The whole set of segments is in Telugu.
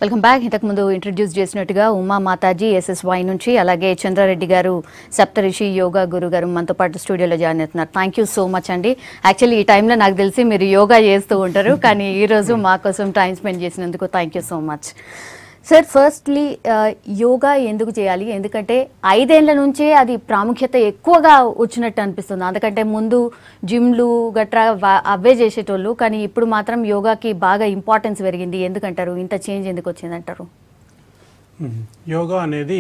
Welcome back. ఇంతకుముందు ఇంట్రడ్యూస్ చేసినట్టుగా ఉమా మాతాజీ SSY నుంచి, అలాగే చంద్రారెడ్డి గారు సప్తరిషి యోగా గురు గారు మనతో పాటు స్టూడియోలో జాయిన్ అవుతున్నారు. థ్యాంక్ యూ సో మచ్ అండి. యాక్చువల్లీ ఈ టైంలో నాకు తెలిసి మీరు యోగా చేస్తూ ఉంటారు, కానీ ఈరోజు మా కోసం టైం స్పెండ్ చేసినందుకు thank you so much. Sir, firstly yoga ఎందుకు చేయాలి? ఎందుకంటే 5 ఏళ్ల నుంచే అది ప్రాముఖ్యత ఎక్కువగా వచ్చినట్టు అనిపిస్తుంది. అందుకంటే ముందు జిమ్లు గట్రా అవే చేసేటోళ్ళు, కానీ ఇప్పుడు మాత్రం యోగాకి బాగా ఇంపార్టెన్స్ పెరిగింది. ఎందుకంటారు? ఇంత చేంజ్ ఎందుకు వచ్చిందంటారు? యోగా అనేది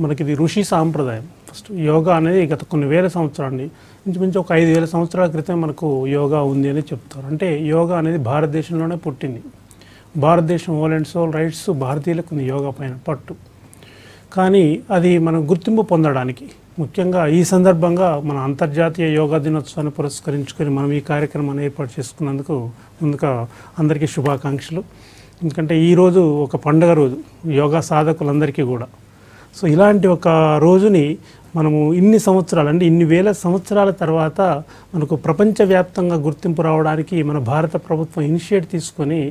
మనకి ఋషి సాంప్రదాయం. ఫస్ట్ యోగా అనేది గత కొన్ని వేల సంవత్సరాలు, ఇంచుమించు ఒక 5,000 సంవత్సరాల క్రితం మనకు యోగా ఉంది అని చెప్తారు. అంటే యోగా అనేది భారతదేశంలోనే పుట్టింది. భారతదేశం హోల్ అండ్ సోల్ రైట్స్ భారతీయులకు ఉంది యోగా పైన పట్టు. కానీ అది మనం గుర్తింపు పొందడానికి, ముఖ్యంగా ఈ సందర్భంగా మన అంతర్జాతీయ యోగా దినోత్సవాన్ని పురస్కరించుకొని మనం ఈ కార్యక్రమాన్ని ఏర్పాటు చేసుకున్నందుకు ముందుగా అందరికీ శుభాకాంక్షలు. ఎందుకంటే ఈరోజు ఒక పండుగ రోజు యోగా సాధకులందరికీ కూడా. సో ఇలాంటి ఒక రోజుని మనము ఇన్ని సంవత్సరాలు, అంటే ఇన్ని వేల సంవత్సరాల తర్వాత మనకు ప్రపంచవ్యాప్తంగా గుర్తింపు రావడానికి మన భారత ప్రభుత్వం ఇనిషియేట్ తీసుకొని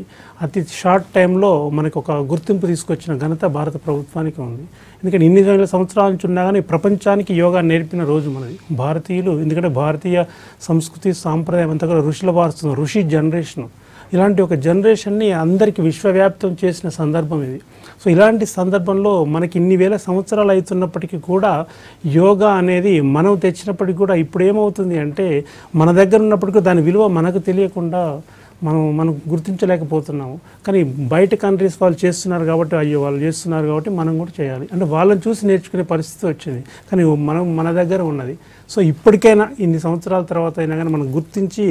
అతి షార్ట్ టైంలో మనకు ఒక గుర్తింపు తీసుకొచ్చిన ఘనత భారత ప్రభుత్వానికి ఉంది. ఎందుకంటే ఇన్ని వేల సంవత్సరాల నుంచి ఉన్నా కానీ ప్రపంచానికి యోగా నేర్పిన రోజు మనది భారతీయులు. ఎందుకంటే భారతీయ సంస్కృతి సాంప్రదాయం అంతా కూడా ఋషుల వారసులు, ఋషి జనరేషను. ఇలాంటి ఒక జనరేషన్ని అందరికీ విశ్వవ్యాప్తం చేసిన సందర్భం ఇది. సో ఇలాంటి సందర్భంలో మనకి ఇన్ని వేల సంవత్సరాలు అవుతున్నప్పటికీ కూడా యోగా అనేది మనం తెచ్చినప్పటికీ కూడా ఇప్పుడు ఏమవుతుంది అంటే, మన దగ్గర ఉన్నప్పటికీ దాని విలువ మనకు తెలియకుండా మనం గుర్తించలేకపోతున్నాము. కానీ బయట కంట్రీస్ వాళ్ళు చేస్తున్నారు కాబట్టి, అయ్యో వాళ్ళు చేస్తున్నారు కాబట్టి మనం కూడా చేయాలి అంటే వాళ్ళని చూసి నేర్చుకునే పరిస్థితి వచ్చింది. కానీ మన దగ్గర ఉన్నది. సో ఇప్పటికైనా ఇన్ని సంవత్సరాల తర్వాత అయినా కానీ మనం గుర్తించి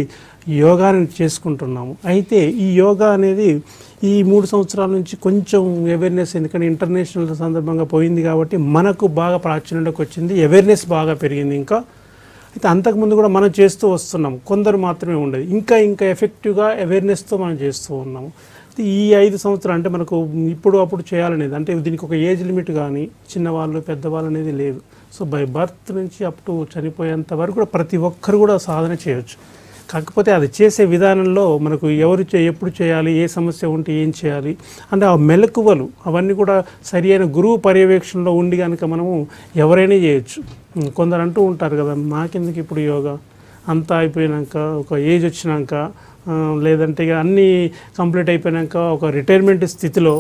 యోగాని చేసుకుంటున్నాము. అయితే ఈ యోగా అనేది ఈ 3 సంవత్సరాల నుంచి కొంచెం అవేర్నెస్, ఎందుకంటే ఇంటర్నేషనల్ సందర్భంగా పోయింది కాబట్టి మనకు బాగా ప్రాచుర్యంలోకి వచ్చింది, అవేర్నెస్ బాగా పెరిగింది. ఇంకా అయితే అంతకుముందు కూడా మనం చేస్తూ వస్తున్నాం, కొందరు మాత్రమే ఉండేది. ఇంకా ఎఫెక్టివ్గా అవేర్నెస్తో మనం చేస్తూ ఉన్నాము. ఈ 5 సంవత్సరాలు అంటే మనకు ఇప్పుడు అప్పుడు చేయాలనేది, అంటే దీనికి ఒక ఏజ్ లిమిట్ కానీ చిన్నవాళ్ళు పెద్దవాళ్ళు అనేది లేదు. సో బై బర్త్ నుంచి అప్ టు చనిపోయేంత వరకు కూడా ప్రతి ఒక్కరు కూడా సాధన చేయొచ్చు. కాకపోతే అది చేసే విధానంలో మనకు ఎప్పుడు చేయాలి, ఏ సమస్య ఉంటే ఏం చేయాలి అంటే ఆ మెలకువలు అవన్నీ కూడా సరి అయిన గురువు పర్యవేక్షణలో ఉండి కనుక మనము ఎవరైనా చేయొచ్చు. కొందరు అంటూ ఉంటారు కదా, మాకెందుకు ఇప్పుడు యోగా, అంతా అయిపోయినాక ఒక ఏజ్ వచ్చినాక లేదంటే అన్నీ కంప్లీట్ అయిపోయినాక ఒక రిటైర్మెంట్ స్థితిలో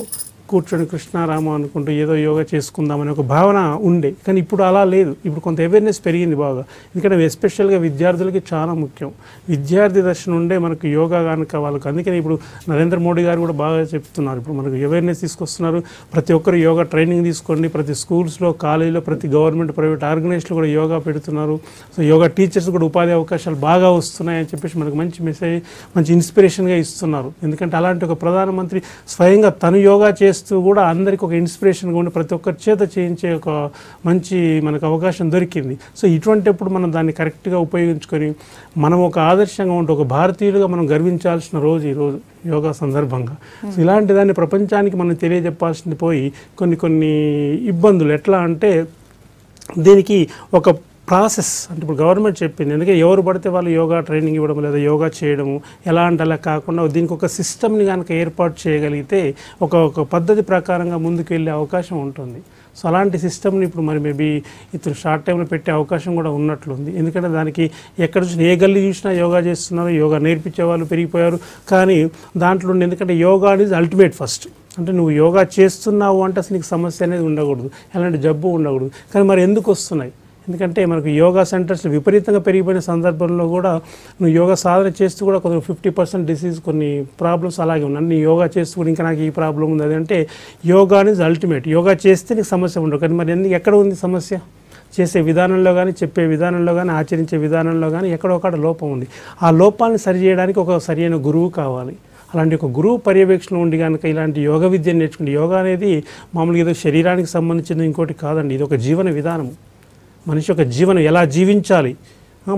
కూర్చొని కృష్ణారామ అనుకుంటూ ఏదో యోగా చేసుకుందామని ఒక భావన ఉండే. కానీ ఇప్పుడు అలా లేదు. ఇప్పుడు కొంత అవేర్నెస్ పెరిగింది బాగా. ఎందుకంటే ఎస్పెషల్గా విద్యార్థులకి చాలా ముఖ్యం. విద్యార్థి దశ నుండే మనకు యోగా కనుక వాళ్ళకి, అందుకని ఇప్పుడు నరేంద్ర మోడీ గారు కూడా బాగా చెప్తున్నారు, ఇప్పుడు మనకు అవేర్నెస్ తీసుకొస్తున్నారు. ప్రతి ఒక్కరు యోగా ట్రైనింగ్ తీసుకోండి, ప్రతి స్కూల్స్లో కాలేజీలో ప్రతి గవర్నమెంట్ ప్రైవేట్ ఆర్గనైజేషన్లో కూడా యోగా పెడుతున్నారు. సో యోగా టీచర్స్ కూడా ఉపాధి అవకాశాలు బాగా వస్తున్నాయని చెప్పేసి మనకు మంచి మెసేజ్, మంచి ఇన్స్పిరేషన్గా ఇస్తున్నారు. ఎందుకంటే అలాంటి ఒక ప్రధానమంత్రి స్వయంగా తను యోగా చేస్తూ కూడా అందరికీ ఒక ఇన్స్పిరేషన్గా ఉండి ప్రతి ఒక్కరి చేత చేయించే ఒక మంచి మనకు అవకాశం దొరికింది. సో ఇటువంటిప్పుడు మనం దాన్ని కరెక్ట్గా ఉపయోగించుకొని మనం ఒక ఆదర్శంగా ఉంటే ఒక భారతీయులుగా మనం గర్వించాల్సిన రోజు ఈరోజు యోగా సందర్భంగా. సో ఇలాంటి దాన్ని ప్రపంచానికి మనం తెలియజెప్పాల్సింది పోయి కొన్ని ఇబ్బందులు ఎట్లా అంటే, దీనికి ఒక ప్రాసెస్ అంటే ఇప్పుడు గవర్నమెంట్ చెప్పింది, ఎందుకంటే ఎవరు పడితే వాళ్ళు యోగా ట్రైనింగ్ ఇవ్వడం లేదా యోగా చేయడము ఎలా అంటే అలా కాకుండా దీనికి ఒక సిస్టమ్ని కనుక ఏర్పాటు చేయగలిగితే ఒక పద్ధతి ప్రకారంగా ముందుకు వెళ్ళే అవకాశం ఉంటుంది. సో అలాంటి సిస్టమ్ని ఇప్పుడు మరి మేబీ ఇతను షార్ట్ టైంలో పెట్టే అవకాశం కూడా ఉన్నట్లుంది. ఎందుకంటే దానికి ఎక్కడ చూసినా ఏ గల్లీ చూసినా యోగా చేస్తున్నారు, యోగా నేర్పించే వాళ్ళు పెరిగిపోయారు. కానీ దాంట్లో ఎందుకంటే యోగా అనేది అల్టిమేట్ ఫస్ట్, అంటే నువ్వు యోగా చేస్తున్నావు అంటే అసలు నీకు సమస్య అనేది ఉండకూడదు, ఎలాంటి జబ్బు ఉండకూడదు. కానీ మరి ఎందుకు వస్తున్నాయి? ఎందుకంటే మనకు యోగా సెంటర్స్ విపరీతంగా పెరిగిపోయిన సందర్భంలో కూడా నువ్వు యోగా సాధన చేస్తూ కూడా కొంచెం 50% డిసీజ్, కొన్ని ప్రాబ్లమ్స్ అలాగే ఉన్నాయి. నీ యోగా చేస్తూ కూడా ఇంకా నాకు ఈ ప్రాబ్లం ఉంది, అదంటే యోగా అనేది అల్టిమేట్. యోగా చేస్తే నీకు సమస్య ఉండదు. కానీ మరి ఎక్కడ ఉంది సమస్య? చేసే విధానంలో కానీ, చెప్పే విధానంలో కానీ, ఆచరించే విధానంలో కానీ ఎక్కడొక్కడ లోపం ఉంది. ఆ లోపాన్ని సరిచేయడానికి ఒక సరైన గురువు కావాలి. అలాంటి ఒక గురువు పర్యవేక్షణ ఉండి కనుక ఇలాంటి యోగ విద్యను నేర్చుకుంటే, యోగా అనేది మామూలుగా ఏదో శరీరానికి సంబంధించిన ఇంకోటి కాదండి. ఇది ఒక జీవన విధానం. మనిషి ఒక జీవనం ఎలా జీవించాలి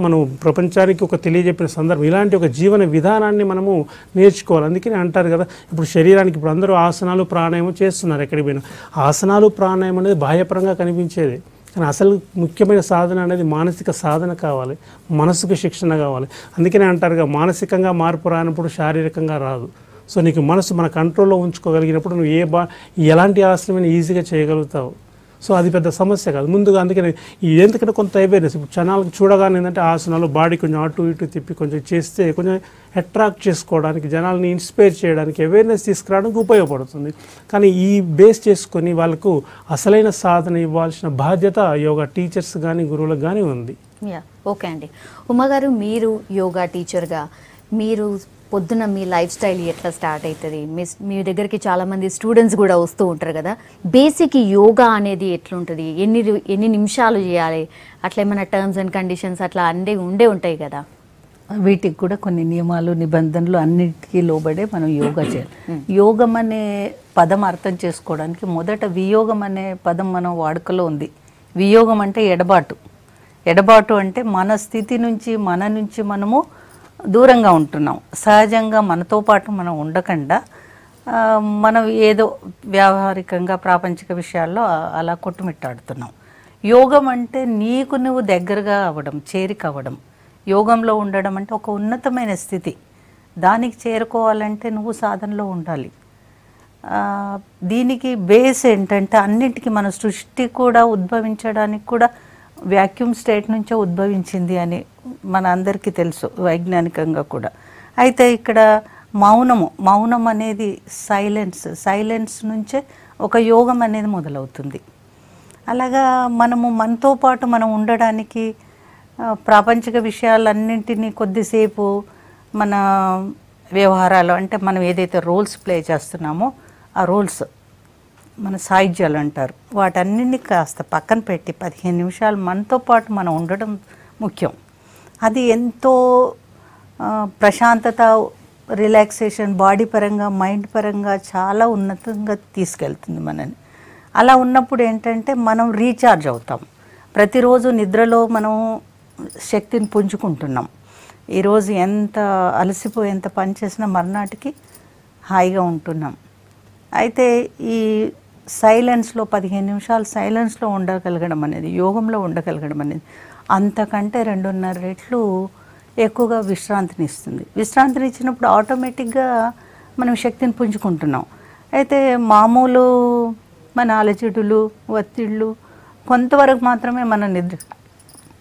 మనం ప్రపంచానికి ఒక తెలియజెప్పిన సందర్భం. ఇలాంటి ఒక జీవన విధానాన్ని మనము నేర్చుకోవాలి. అందుకని అంటారు కదా, ఇప్పుడు శరీరానికి ఇప్పుడు అందరూ ఆసనాలు ప్రాణాయామం చేస్తున్నారు ఎక్కడికి పోయినా. ఆసనాలు ప్రాణాయామం అనేది బాహ్యపరంగా కనిపించేది, కానీ అసలు ముఖ్యమైన సాధన అనేది మానసిక సాధన కావాలి, మనసుకు శిక్షణ కావాలి. అందుకనే అంటారుగా, మానసికంగా మార్పు రానప్పుడు శారీరకంగా రాదు. సో నీకు మనసు మన కంట్రోల్లో ఉంచుకోగలిగినప్పుడు నువ్వు ఎలాంటి ఆసనమైనా ఈజీగా చేయగలుగుతావు. సో అది పెద్ద సమస్య కాదు ముందుగా. అందుకని ఎందుకంటే కొంత అవేర్నెస్ ఇప్పుడు జనాలకు చూడగానే ఏంటంటే ఆసనాలు బాడీ కొంచెం అటు ఇటు తిప్పి కొంచెం చేస్తే కొంచెం అట్రాక్ట్ చేసుకోవడానికి, జనాల్ని ఇన్స్పైర్ చేయడానికి, అవేర్నెస్ తీసుకురావడానికి ఉపయోగపడుతుంది. కానీ ఈ బేస్ చేసుకొని వాళ్ళకు అసలైన సాధన ఇవ్వాల్సిన బాధ్యత యోగా టీచర్స్ కానీ గురువులకు కానీ ఉంది. ఓకే అండి. ఉమా గారు, మీరు యోగా టీచర్గా మీరు పొద్దున మీ లైఫ్ స్టైల్ ఎట్లా స్టార్ట్ అవుతుంది? మీ దగ్గరికి చాలామంది స్టూడెంట్స్ కూడా వస్తూ ఉంటారు కదా. బేసిక్ యోగా అనేది ఎట్లుంటుంది, ఎన్ని నిమిషాలు చేయాలి, అట్లా ఏమైనా టర్మ్స్ అండ్ కండిషన్స్ అట్లా ఉండే ఉంటాయి కదా? వీటికి కూడా కొన్ని నియమాలు నిబంధనలు అన్నిటికీ లోబడే మనం యోగా చేయాలి. యోగం అనే పదం అర్థం చేసుకోవడానికి మొదట వియోగం అనే పదం మనం వాడుకలో ఉంది. వియోగం అంటే ఎడబాటు అంటే మన స్థితి నుంచి మనము దూరంగా ఉంటున్నాం. సహజంగా మనతో పాటు మనం ఉండకుండా మనం ఏదో వ్యావహారికంగా ప్రాపంచిక విషయాల్లో అలా కొట్టుమిట్టాడుతున్నాం. యోగం అంటే నీకు నువ్వు దగ్గరగా అవ్వడం, చేరిక అవ్వడం. యోగంలో ఉండడం అంటే ఒక ఉన్నతమైన స్థితి. దానికి చేరుకోవాలంటే నువ్వు సాధనలో ఉండాలి. దీనికి బేస్ ఏంటంటే అన్నింటికి మన సృష్టి కూడా ఉద్భవించడానికి కూడా వ్యాక్యూమ్ స్టేట్ నుంచే ఉద్భవించింది అని మన అందరికీ తెలుసు వైజ్ఞానికంగా కూడా. అయితే ఇక్కడ మౌనం అనేది సైలెన్స్ నుంచే ఒక యోగం అనేది మొదలవుతుంది. అలాగా మనతో పాటు మనం ఉండడానికి ప్రాపంచిక విషయాలన్నింటినీ కొద్దిసేపు మన వ్యవహారాలు అంటే మనం ఏదైతే రోల్స్ ప్లే చేస్తున్నామో ఆ రోల్స్ మన సాహిత్యాలు అంటారు, వాటన్నిటిని కాస్త పక్కన పెట్టి 15 నిమిషాలు మనతో పాటు మనం ఉండడం ముఖ్యం. అది ఎంతో ప్రశాంతత, రిలాక్సేషన్, బాడీ పరంగా మైండ్ పరంగా చాలా ఉన్నతంగా తీసుకెళ్తుంది మనని. అలా ఉన్నప్పుడు ఏంటంటే మనం రీఛార్జ్ అవుతాం. ప్రతిరోజు నిద్రలో మనం శక్తిని పుంజుకుంటున్నాం. ఈరోజు ఎంత అలసిపోయి ఎంత పని చేసినా మర్నాటికి హాయిగా ఉంటున్నాం. అయితే ఈ సైలెన్స్లో 15 నిమిషాలు సైలెన్స్లో ఉండగలగడం అనేది, యోగంలో ఉండగలగడం అనేది అంతకంటే 2.5 రెట్లు ఎక్కువగా విశ్రాంతిని ఇస్తుంది. విశ్రాంతిని ఇచ్చినప్పుడు ఆటోమేటిక్గా మనం శక్తిని పుంజుకుంటున్నాం. అయితే మామూలు మన అలజడులు, ఒత్తిళ్ళు కొంతవరకు మాత్రమే మనం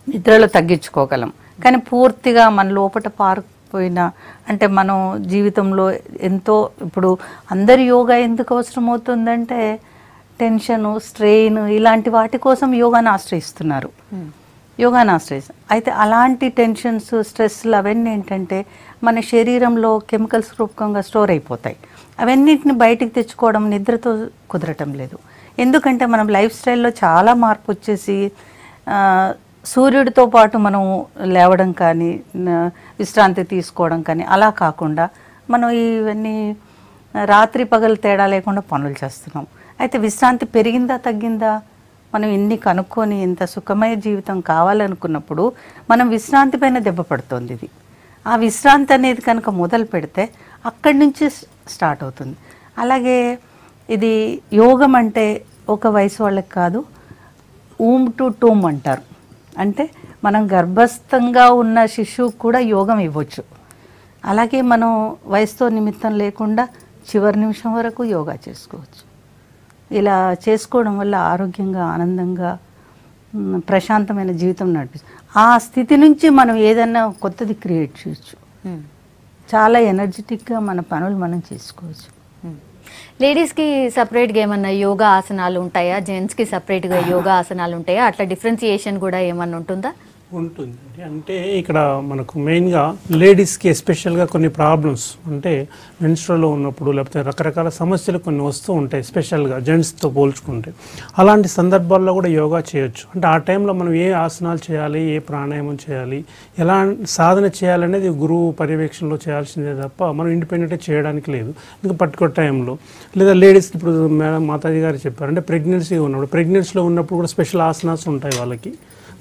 నిద్రలో తగ్గించుకోగలం. కానీ పూర్తిగా మన లోపల పారుకుపోయిన అంటే మనం జీవితంలో ఎంతో ఇప్పుడు అందరి యోగా ఎందుకు అవసరం అవుతుందంటే టెన్షను, స్ట్రెయిన్ ఇలాంటి వాటి కోసం యోగాను ఆశ్రయిస్తున్నారు. అయితే అలాంటి టెన్షన్స్, స్ట్రెస్లు అవన్నీ ఏంటంటే మన శరీరంలో కెమికల్స్ రూపకంగా స్టోర్ అయిపోతాయి. అవన్నిటిని బయటికి తెచ్చుకోవడం నిద్రతో కుదరటం లేదు. ఎందుకంటే మనం లైఫ్ స్టైల్లో చాలా మార్పు వచ్చేసి సూర్యుడితో పాటు మనం లేవడం కానీ విశ్రాంతి తీసుకోవడం కానీ అలా కాకుండా మనం ఇవన్నీ రాత్రి పగలు తేడా లేకుండా పనులు చేస్తున్నాం. అయితే విశ్రాంతి పెరిగిందా తగ్గిందా మనం ఇన్ని కనుక్కొని ఇంత సుఖమయ జీవితం కావాలనుకున్నప్పుడు మనం విశ్రాంతి పైన దెబ్బ పడుతుంది. ఇది ఆ విశ్రాంతి అనేది కనుక మొదలు పెడితే అక్కడి నుంచి స్టార్ట్ అవుతుంది. అలాగే ఇది యోగం అంటే ఒక వయసు వాళ్ళకి కాదు, ఊమ్ టు టూమ్ అంటారు. అంటే మనం గర్భస్థంగా ఉన్న శిశువుకు కూడా యోగం ఇవ్వచ్చు. అలాగే మనం వయసుతో నిమిత్తం లేకుండా చివరి నిమిషం వరకు యోగా చేసుకోవచ్చు. ఇలా చేసుకోవడం వల్ల ఆరోగ్యంగా, ఆనందంగా, ప్రశాంతమైన జీవితం నడిపిస్తుంది. ఆ స్థితి నుంచి మనం ఏదైనా కొత్తది క్రియేట్ చేయొచ్చు. చాలా ఎనర్జెటిక్గా మన పనులు మనం చేసుకోవచ్చు. లేడీస్కి సపరేట్గా ఏమన్నా యోగా ఆసనాలు ఉంటాయా? జెంట్స్కి సపరేట్గా యోగా ఆసనాలు ఉంటాయా? అట్లా డిఫరెన్సియేషన్ కూడా ఏమన్నా ఉంటుందా? ఉంటుంది. అంటే ఇక్కడ మనకు మెయిన్గా లేడీస్కి ఎస్పెషల్గా కొన్ని ప్రాబ్లమ్స్ అంటే మెన్స్ట్రల్లో ఉన్నప్పుడు లేకపోతే రకరకాల సమస్యలు కొన్ని వస్తూ ఉంటాయి, స్పెషల్గా జెంట్స్తో పోల్చుకుంటే. అలాంటి సందర్భాల్లో కూడా యోగా చేయొచ్చు. అంటే ఆ టైంలో మనం ఏ ఆసనాలు చేయాలి, ఏ ప్రాణాయామం చేయాలి, ఎలా సాధన చేయాలనేది గురువు పర్యవేక్షణలో చేయాల్సిందే తప్ప మనం ఇండిపెండెంట్గా చేయడానికి లేదు. ఇంకా పర్టికులర్ టైంలో లేదా లేడీస్కి ఇప్పుడు మేడం మాతాజీ గారు చెప్పారు, అంటే ప్రెగ్నెన్సీలో ఉన్నప్పుడు కూడా స్పెషల్ ఆసనాస్ ఉంటాయి వాళ్ళకి.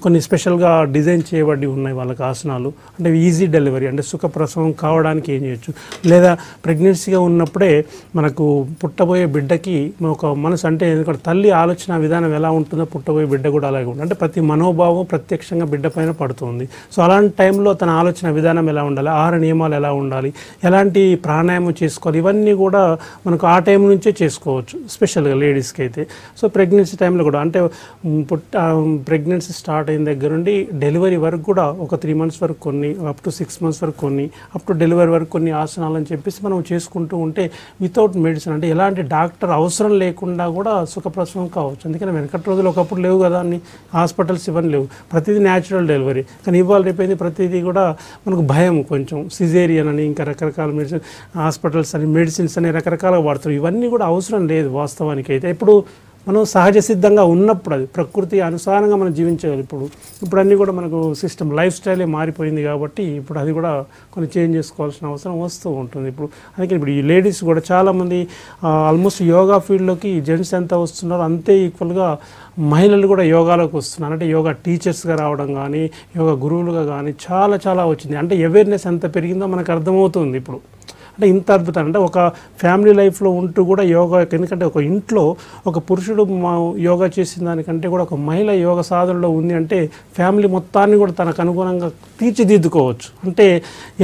కొన్ని స్పెషల్గా డిజైన్ చేయబడి ఉన్నాయి వాళ్ళకి ఆసనాలు. అంటే ఈజీ డెలివరీ, అంటే సుఖప్రసవం కావడానికి ఏం చేయొచ్చు, లేదా ప్రెగ్నెన్సీగా ఉన్నప్పుడే మనకు పుట్టబోయే బిడ్డకి ఒక మనసు, అంటే ఎందుకంటే తల్లి ఆలోచన విధానం ఎలా ఉంటుందో పుట్టబోయే బిడ్డ కూడా అలాగే ఉంటుంది. అంటే ప్రతి మనోభావం ప్రత్యక్షంగా బిడ్డ పైన పడుతుంది. సో అలాంటి టైంలో తన ఆలోచన విధానం ఎలా ఉండాలి, ఆహార నియమాలు ఎలా ఉండాలి, ఎలాంటి ప్రాణాయామం చేసుకోవాలి, ఇవన్నీ కూడా మనకు ఆ టైం నుంచే చేసుకోవచ్చు, స్పెషల్గా లేడీస్కి అయితే. సో ప్రెగ్నెన్సీ టైంలో కూడా, అంటే ప్రెగ్నెన్సీ స్టార్ట్ అయిన దగ్గర నుండి డెలివరీ వరకు కూడా ఒక 3 months వరకు కొన్ని, అప్ టు 6 months వరకు కొన్ని, అప్ టు డెలివరీ వరకు కొన్ని ఆసనాలు అని చెప్పేసి మనం చేసుకుంటూ ఉంటే వితౌట్ మెడిసిన్, అంటే ఎలాంటి డాక్టర్ అవసరం లేకుండా కూడా సుఖప్రసవం కావచ్చు. అందుకని వెనకటి రోజులు ఒకప్పుడు లేవు కదా అన్ని హాస్పిటల్స్, ఇవన్నీ లేవు, ప్రతిదీ న్యాచురల్ డెలివరీ. కానీ ఇవాళ రేపైంది ప్రతిదీ కూడా మనకు భయం, కొంచెం సిజేరియన్ అని, ఇంకా రకరకాల మెడిసిన్ హాస్పిటల్స్ అని, మెడిసిన్స్ అని రకరకాలుగా వాడుతారు. ఇవన్నీ కూడా అవసరం లేదు వాస్తవానికి అయితే. ఇప్పుడు మనం సహజ సిద్ధంగా ఉన్నప్పుడు, అది ప్రకృతి అనుసారంగా మనం జీవించగలం. ఇప్పుడు అన్నీ కూడా మనకు సిస్టమ్, లైఫ్ స్టైలే మారిపోయింది కాబట్టి ఇప్పుడు అది కూడా కొన్ని చేంజ్ చేసుకోవాల్సిన అవసరం వస్తూ ఉంటుంది. అందుకే ఇప్పుడు ఈ లేడీస్ కూడా చాలామంది ఆల్మోస్ట్ యోగా ఫీల్డ్లోకి జెంట్స్ ఎంత వస్తున్నారో అంతే ఈక్వల్గా మహిళలు కూడా యోగాలోకి వస్తున్నారు. అంటే యోగా టీచర్స్గా రావడం కానీ, యోగా గురువులుగా కానీ చాలా వచ్చింది. అంటే అవేర్నెస్ ఎంత పెరిగిందో మనకు అర్థమవుతుంది ఇప్పుడు. అంటే ఇంత అద్భుతం, అంటే ఒక ఫ్యామిలీ లైఫ్లో ఉంటూ కూడా యోగా, ఎందుకంటే ఒక ఇంట్లో ఒక పురుషుడు యోగా చేసిన దానికంటే కూడా ఒక మహిళ యోగ సాధనలో ఉంది అంటే ఫ్యామిలీ మొత్తాన్ని కూడా తనకు అనుగుణంగా తీర్చిదిద్దుకోవచ్చు. అంటే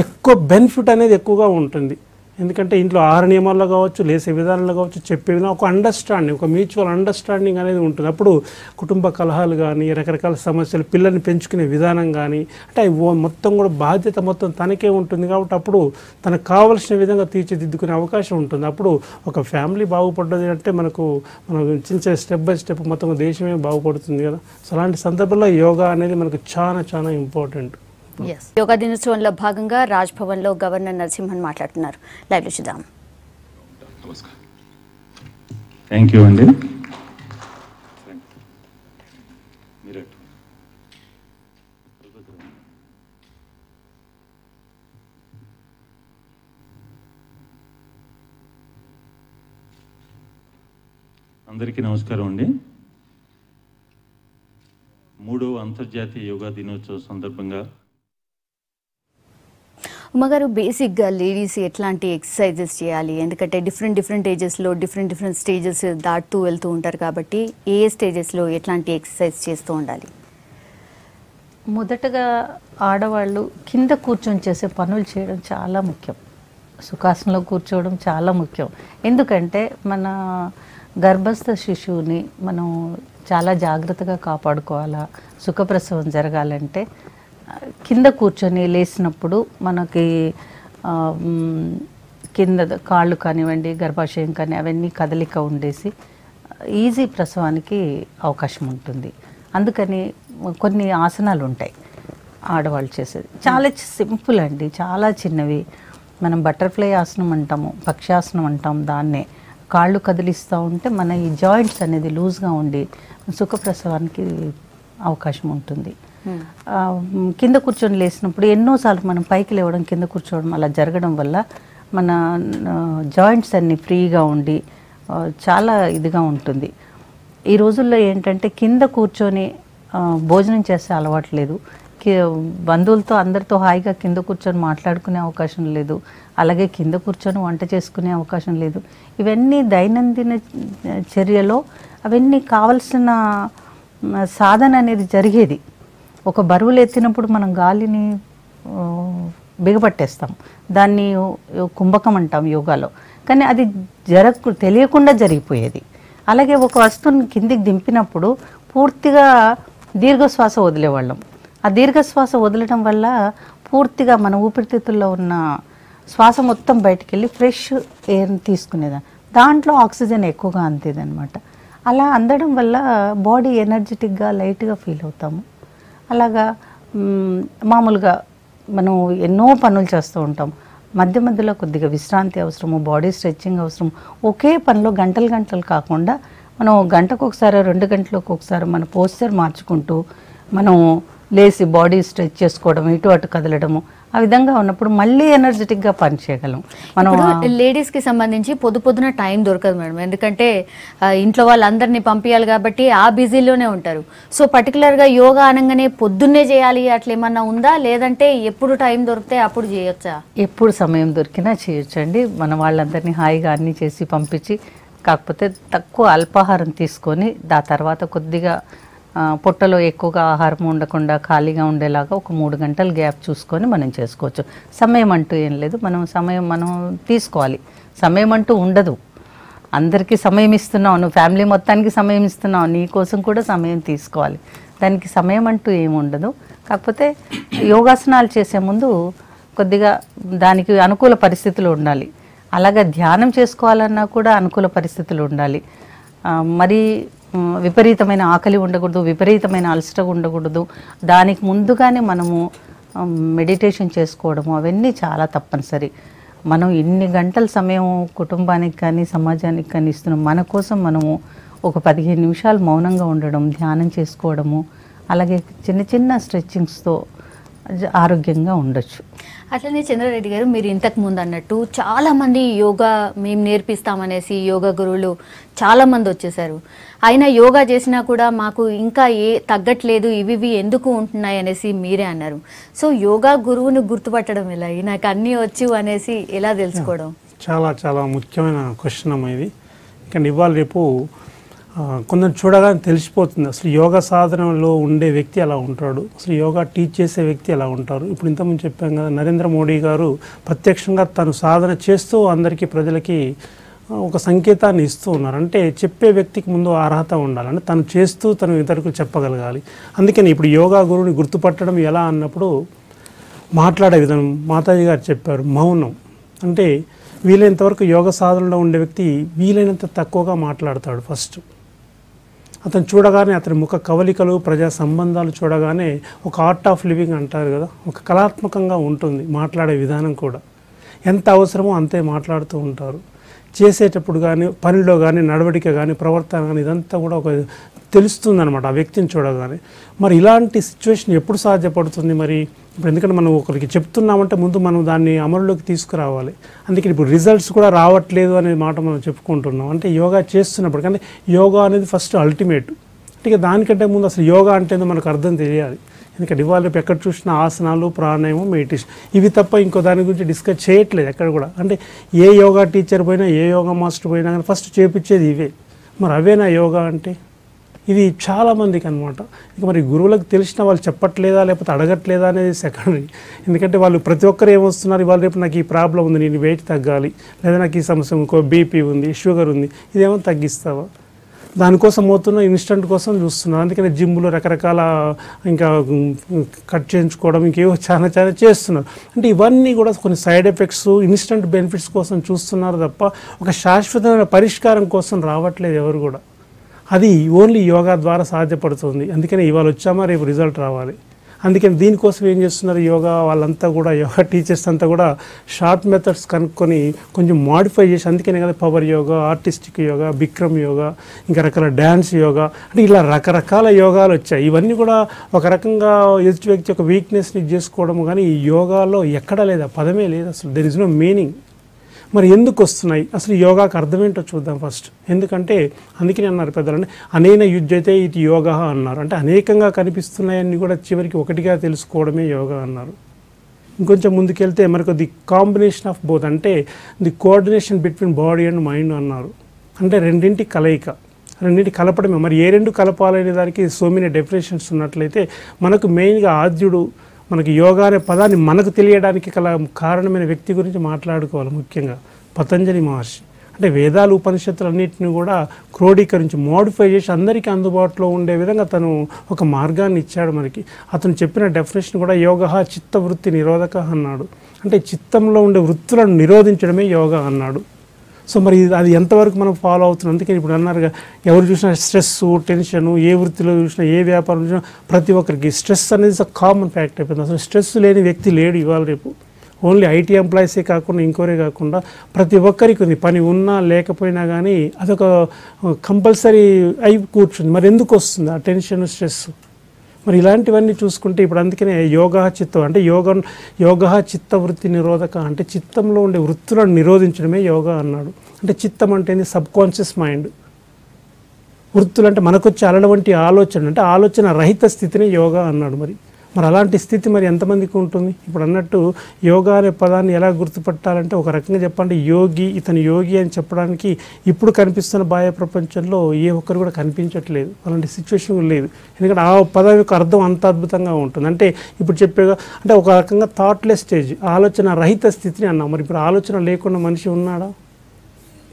ఎక్కువ బెనిఫిట్ అనేది ఎక్కువగా ఉంటుంది. ఎందుకంటే ఇంట్లో ఆహార నియమాల్లో కావచ్చు, లేసే విధానంలో కావచ్చు, చెప్పే విధానం, ఒక అండర్స్టాండింగ్, ఒక మ్యూచువల్ అండర్స్టాండింగ్ అనేది ఉంటుంది. అప్పుడు కుటుంబ కలహాలు కానీ, రకరకాల సమస్యలు, పిల్లల్ని పెంచుకునే విధానం కానీ, అంటే మొత్తం కూడా బాధ్యత మొత్తం తనకే ఉంటుంది. కాబట్టి అప్పుడు తనకు కావలసిన విధంగా తీర్చిదిద్దుకునే అవకాశం ఉంటుంది. అప్పుడు ఒక ఫ్యామిలీ బాగుపడ్డది అంటే మనం చిన్న స్టెప్ బై స్టెప్ మొత్తం దేశమే బాగుపడుతుంది కదా. సో అలాంటి సందర్భంలో యోగా అనేది మనకు చాలా ఇంపార్టెంట్. యోగా దినోత్సవంలో భాగంగా రాజ్ భవన్ లో గవర్నర్ నరసింహన్ మాట్లాడుతున్నారు. లైవ్ లో చూద్దాం. నమస్కారం. థ్యాంక్ యూ అండి. అందరికీ నమస్కారం అండి. 3వ అంతర్జాతీయ యోగా దినోత్సవం సందర్భంగా ఉమ్మగారు, బేసిక్గా లేడీస్ ఎట్లాంటి ఎక్సర్సైజెస్ చేయాలి? ఎందుకంటే డిఫరెంట్ ఏజెస్లో డిఫరెంట్ స్టేజెస్ దాటుతూ వెళ్తూ ఉంటారు కాబట్టి ఏ స్టేజెస్లో ఎట్లాంటి ఎక్సర్సైజ్ చేస్తూ ఉండాలి? మొదటగా ఆడవాళ్ళు కింద కూర్చొని చేసే పనులు చేయడం చాలా ముఖ్యం. సుఖాసనంలో కూర్చోవడం చాలా ముఖ్యం. ఎందుకంటే మన గర్భస్థ శిశువుని మనం చాలా జాగ్రత్తగా కాపాడుకోవాలా. సుఖప్రసవం జరగాలంటే కింద కూర్చొని లేసినప్పుడు మనకి కింద కాళ్ళు కానివ్వండి, గర్భాశయం కానీ అవన్నీ కదలిక ఉండేసి ఈజీ ప్రసవానికి అవకాశం ఉంటుంది. అందుకని కొన్ని ఆసనాలు ఉంటాయి ఆడవాళ్ళు చేసేది, చాలా సింపుల్ అండి, చాలా చిన్నవి. మనం బటర్ఫ్లై ఆసనం అంటాము, పక్షాసనం అంటాం. దాన్నే కాళ్ళు కదిలిస్తూ ఉంటే మన ఈ జాయింట్స్ అనేది లూజ్గా ఉండి సుఖప్రసవానికి అవకాశం ఉంటుంది. కింద కూర్చొని లేసినప్పుడు ఎన్నోసార్లు మనం పైకి లేవడం, కింద కూర్చోవడం అలా జరగడం వల్ల మన జాయింట్స్ అన్నీ ఫ్రీగా ఉండి చాలా ఇదిగా ఉంటుంది. ఈ రోజుల్లో ఏంటంటే కింద కూర్చొని భోజనం చేసే అలవాటు లేదు. బంధువులతో అందరితో హాయిగా కింద కూర్చొని మాట్లాడుకునే అవకాశం లేదు. అలాగే కింద కూర్చొని వంట చేసుకునే అవకాశం లేదు. ఇవన్నీ దైనందిన చర్యలో అవన్నీ కావలసిన సాధన అనేది జరిగేది. ఒక బరువులు ఎత్తినప్పుడు మనం గాలిని బిగపట్టేస్తాం, దాన్ని కుంభకం అంటాం యోగాలో. కానీ అది తెలియకుండా జరిగిపోయేది. అలాగే ఒక వస్తువుని కిందికి దింపినప్పుడు పూర్తిగా దీర్ఘశ్వాస వదిలేవాళ్ళం. ఆ దీర్ఘశ్వాస వదలడం వల్ల పూర్తిగా మన ఊపిరితిత్తుల్లో ఉన్న శ్వాస మొత్తం బయటికి వెళ్ళి ఫ్రెష్ ఎయిర్ని తీసుకునేదాన్ని. దాంట్లో ఆక్సిజన్ ఎక్కువగా అందేదన్నమాట. అలా అందడం వల్ల బాడీ ఎనర్జెటిక్గా లైట్గా ఫీల్ అవుతాము. అలాగా మామూలుగా మనం ఎన్నో పనులు చేస్తూ ఉంటాం. మధ్య మధ్యలో కొద్దిగా విశ్రాంతి అవసరము, బాడీ స్ట్రెచ్చింగ్ అవసరం. ఒకే పనిలో గంటలు కాకుండా మనం గంటకు ఒకసారి 2 గంటలకు ఒకసారి మన పోస్చర్ మార్చుకుంటూ మనం లేసి బాడీ స్ట్రెచ్ చేసుకోవడం, ఇటు అటు కదలడము, ఆ విధంగా ఉన్నప్పుడు మళ్ళీ ఎనర్జెటిక్గా పనిచేయగలం మనం. లేడీస్కి సంబంధించి పొద్దున టైం దొరకదు మేడం, ఎందుకంటే ఇంట్లో వాళ్ళందరినీ పంపించాలి కాబట్టి ఆ బిజీలోనే ఉంటారు. సో పర్టికులర్గా యోగా అనగానే పొద్దున్నే చేయాలి అట్లా ఏమన్నా ఉందా, లేదంటే ఎప్పుడు టైం దొరికితే అప్పుడు చేయొచ్చా? ఎప్పుడు సమయం దొరికినా చేయొచ్చండి. మన వాళ్ళందరినీ హాయిగా అన్నీ చేసి పంపించి, కాకపోతే తక్కువ అల్పాహారం తీసుకొని ఆ తర్వాత కొద్దిగా పొట్టలో ఎక్కువగా ఆహారం ఉండకుండా ఖాళీగా ఉండేలాగా ఒక 3 గంటల గ్యాప్ చూసుకొని మనం చేసుకోవచ్చు. సమయం అంటూ ఏం లేదు, మనం తీసుకోవాలి. సమయం అంటూ ఉండదు, అందరికీ సమయం ఇస్తున్నావు, నువ్వు ఫ్యామిలీ మొత్తానికి సమయం ఇస్తున్నావు, నీ కోసం కూడా సమయం తీసుకోవాలి. దానికి సమయం అంటూ ఏమి ఉండదు. కాకపోతే యోగాసనాలు చేసే ముందు కొద్దిగా దానికి అనుకూల పరిస్థితులు ఉండాలి. అలాగే ధ్యానం చేసుకోవాలన్నా కూడా అనుకూల పరిస్థితులు ఉండాలి. మరి విపరీతమైన ఆకలి ఉండకూడదు, విపరీతమైన అలసట ఉండకూడదు. దానికి ముందుగానే మనము మెడిటేషన్ చేసుకోవడము అవన్నీ చాలా తప్పనిసరి. మనం ఇన్ని గంటల సమయం కుటుంబానికి కానీ సమాజానికి కానీ ఇస్తున్నాం, మన కోసం మనము ఒక 15 నిమిషాలు మౌనంగా ఉండడం, ధ్యానం చేసుకోవడము, అలాగే చిన్న చిన్న స్ట్రెచ్చింగ్స్తో ఆరోగ్యంగా ఉండొచ్చు. అట్లనే చంద్రారెడ్డి గారు, మీరు ఇంతకు ముందు అన్నట్టు చాలామంది యోగా మేము నేర్పిస్తామనేసి యోగా గురువులు చాలామంది వచ్చేసారు. అయినా యోగా చేసినా కూడా మాకు ఇంకా తగ్గట్లేదు, ఇవి ఎందుకు ఉంటున్నాయి అనేసి మీరే అన్నారు. సో యోగా గురువును గుర్తుపట్టడం ఎలా, నాకు అన్నీ వచ్చు అనేసి ఎలా తెలుసుకోవడం? చాలా చాలా ముఖ్యమైన క్వశ్చన్ అమ్మ ఇది. కానీ ఇవాళ రేపు కొందరు చూడగానే తెలిసిపోతుంది అసలు యోగా సాధనలో ఉండే వ్యక్తి ఎలా ఉంటాడు, అసలు యోగా టీచ్ చేసే వ్యక్తి ఎలా ఉంటారు. ఇప్పుడు ఇంతకుముందు చెప్పాం కదా, నరేంద్ర మోడీ గారు ప్రత్యక్షంగా తను సాధన చేస్తూ అందరికీ ప్రజలకి ఒక సంకేతాన్ని ఇస్తూ ఉన్నారు. అంటే చెప్పే వ్యక్తికి ముందు అర్హత ఉండాలి, అంటే తను చేస్తూ తను ఇతరులకు చెప్పగలగాలి. అందుకని ఇప్పుడు యోగా గురువుని గుర్తుపట్టడం ఎలా అన్నప్పుడు మాట్లాడే విధానం మాతాజీ గారు చెప్పారు, మౌనం. అంటే వీలైనంతవరకు యోగ సాధనలో ఉండే వ్యక్తి వీలైనంత తక్కువగా మాట్లాడతాడు. ఫస్ట్ అతను చూడగానే అతని ముఖ కవలికలు, ప్రజా సంబంధాలు చూడగానే ఒక ఆర్ట్ ఆఫ్ లివింగ్ అంటారు కదా, ఒక కళాత్మకంగా ఉంటుంది. మాట్లాడే విధానం కూడా ఎంత అవసరమో అంతే మాట్లాడుతూ ఉంటారు. చేసేటప్పుడు కానీ, పనిలో కానీ, నడవడిక కానీ, ప్రవర్తన కానీ, ఇదంతా కూడా ఒక తెలుస్తుందన్నమాట ఆ వ్యక్తిని చూడగానే. మరి ఇలాంటి సిచ్యువేషన్ ఎప్పుడు సాధ్యపడుతుంది? మరి ఇప్పుడు ఎందుకంటే మనం ఒకరికి చెప్తున్నామంటే ముందు మనం దాన్ని అమలులోకి తీసుకురావాలి. అందుకని ఇప్పుడు రిజల్ట్స్ కూడా రావట్లేదు అనే మాట మనం చెప్పుకుంటున్నాం. అంటే యోగా చేస్తున్నప్పుడు, కానీ యోగా అనేది ఫస్ట్ అల్టిమేట్. అంటే దానికంటే ముందు అసలు యోగా అంటే మనకు అర్థం తెలియాలి. ఎందుకంటే ఇవాళ రేపు ఎక్కడ చూసినా ఆసనాలు, ప్రాణాయామం, మెడిటేషన్ ఇవి తప్ప ఇంకో దాని గురించి డిస్కస్ చేయట్లేదు ఎక్కడ కూడా. అంటే ఏ యోగా టీచర్ పోయినా, ఏ యోగా మాస్టర్ పోయినా కానీ ఫస్ట్ చేపించేది ఇవే. మరి అవేనా యోగా అంటే? ఇది చాలామందికి అనమాట. ఇక మరి గురువులకు తెలిసిన వాళ్ళు చెప్పట్లేదా లేకపోతే అడగట్లేదా అనేది సెకండరీ. ఎందుకంటే వాళ్ళు ప్రతి ఒక్కరు ఏమొస్తున్నారు, ఇవాళ రేపు నాకు ఈ ప్రాబ్లం ఉంది, నేను వెయిట్ తగ్గాలి, లేదా నాకు ఈ సమస్య, ఇంకో బీపీ ఉంది, షుగర్ ఉంది, ఇదేమో తగ్గిస్తావా? దానికోసం పోతున్న ఇన్స్టెంట్ కోసం చూస్తున్నారు. అందుకని జిమ్లో రకరకాల ఇంకా కట్ చేయించుకోవడం, ఇంకేవో చాలా చాలా చేస్తున్నారు. అంటే ఇవన్నీ కూడా కొన్ని సైడ్ ఎఫెక్ట్స్, ఇన్స్టెంట్ బెనిఫిట్స్ కోసం చూస్తున్నారు తప్ప ఒక శాశ్వతమైన పరిష్కారం కోసం రావట్లేదు ఎవరు కూడా. అది ఓన్లీ యోగా ద్వారా సాధ్యపడుతుంది. అందుకని ఇవాళ వచ్చామా రేపు రిజల్ట్ రావాలి. అందుకని దీనికోసం ఏం చేస్తున్నారు యోగా వాళ్ళంతా కూడా, యోగా టీచర్స్ అంతా కూడా షార్ట్ మెథడ్స్ కనుక్కొని కొంచెం మాడిఫై చేసి, అందుకనే కదా పవర్ యోగా, ఆర్టిస్టిక్ యోగా, బిక్రమ్ యోగా, ఇంకా రకాల డ్యాన్స్ యోగా, అంటే ఇలా రకరకాల యోగాలు వచ్చాయి. ఇవన్నీ కూడా ఒక రకంగా ఎదుటి వ్యక్తి యొక్క వీక్నెస్ని చేసుకోవడం. కానీ ఈ యోగాలో ఎక్కడా లేదు, ఆ పదమే లేదు అసలు. There is no meaning. మరి ఎందుకు వస్తున్నాయి అసలు? యోగాకు అర్థం ఏంటో చూద్దాం ఫస్ట్. ఎందుకంటే అందుకని అన్నారు పెద్దలని, అనేన యుజ్యతే ఇది యోగా అన్నారు. అంటే అనేకంగా కనిపిస్తున్నాయని కూడా చివరికి ఒకటిగా తెలుసుకోవడమే యోగా అన్నారు. ఇంకొంచెం ముందుకెళ్తే మనకు ది కాంబినేషన్ ఆఫ్ బోత్, అంటే the coordination between body and mind అన్నారు. అంటే రెండింటి కలయిక, రెండింటి కలపడమే. మరి ఏ రెండు కలపాలనే దానికి సో మెనీ డెఫినేషన్స్ ఉన్నట్లయితే మనకు మెయిన్గా ఆద్యుడు, మనకి యోగా అనే పదాన్ని మనకు తెలియడానికి గల కారణమైన వ్యక్తి గురించి మాట్లాడుకోవాలి. ముఖ్యంగా పతంజలి మహర్షి. అంటే వేదాలు, ఉపనిషత్తులన్నింటినీ కూడా క్రోడీకరించి మోడిఫై చేసి అందరికీ అందుబాటులో ఉండే విధంగా తను ఒక మార్గాన్ని ఇచ్చాడు మనకి. అతను చెప్పిన డెఫినేషన్ కూడా యోగ చిత్తవృత్తి నిరోధక అన్నాడు. అంటే చిత్తంలో ఉండే వృత్తులను నిరోధించడమే యోగా అన్నాడు. సో మరి అది ఎంతవరకు మనం ఫాలో అవుతున్నాం? అందుకని ఇప్పుడు అన్నారుగా, ఎవరు చూసినా స్ట్రెస్, టెన్షను, ఏ వృత్తిలో చూసినా, ఏ వ్యాపారం చూసినా ప్రతి ఒక్కరికి స్ట్రెస్ అనేది ఒక కామన్ ఫ్యాక్ట్ అయిపోయింది. అసలు స్ట్రెస్ లేని వ్యక్తి లేడు ఇవాళ రేపు. ఓన్లీ ఐటీ ఎంప్లాయీసే కాకుండా ఇంకోరే కాకుండా ప్రతి ఒక్కరికి ఉంది. పని ఉన్నా లేకపోయినా కానీ అదొక కంపల్సరీ అయి కూర్చుంది. మరి ఎందుకు వస్తుంది ఆ టెన్షన్, స్ట్రెస్? మరి ఇలాంటివన్నీ చూసుకుంటే ఇప్పుడు అందుకనే యోగా చిత్తం అంటే యోగా చిత్త వృత్తి నిరోధక అంటే చిత్తంలో ఉండే వృత్తులను నిరోధించడమే యోగా అన్నాడు. అంటే చిత్తం అంటే సబ్కాన్షియస్ మైండ్, వృత్తులు అంటే మనకొచ్చే అలవంటి ఆలోచన అంటే ఆలోచన రహిత స్థితిని యోగా అన్నాడు. మరి అలాంటి స్థితి మరి ఎంతమందికి ఉంటుంది? ఇప్పుడు అన్నట్టు యోగా అనే పదాన్ని ఎలా గుర్తుపట్టాలంటే ఒక రకంగా చెప్పండి, ఇతను యోగి అని చెప్పడానికి ఇప్పుడు కనిపిస్తున్న బాహ్య ప్రపంచంలో ఏ ఒక్కరు కూడా కనిపించట్లేదు, అలాంటి సిచ్యువేషన్ లేదు. ఎందుకంటే ఆ పదం యొక్క అర్థం అంత అద్భుతంగా ఉంటుంది. అంటే ఇప్పుడు చెప్పేగా అంటే ఒక రకంగా థాట్లెస్ స్టేజ్, ఆలోచన రహిత స్థితిని అన్నాం. మరి ఇప్పుడు ఆలోచన లేకుండా మనిషి ఉన్నాడా?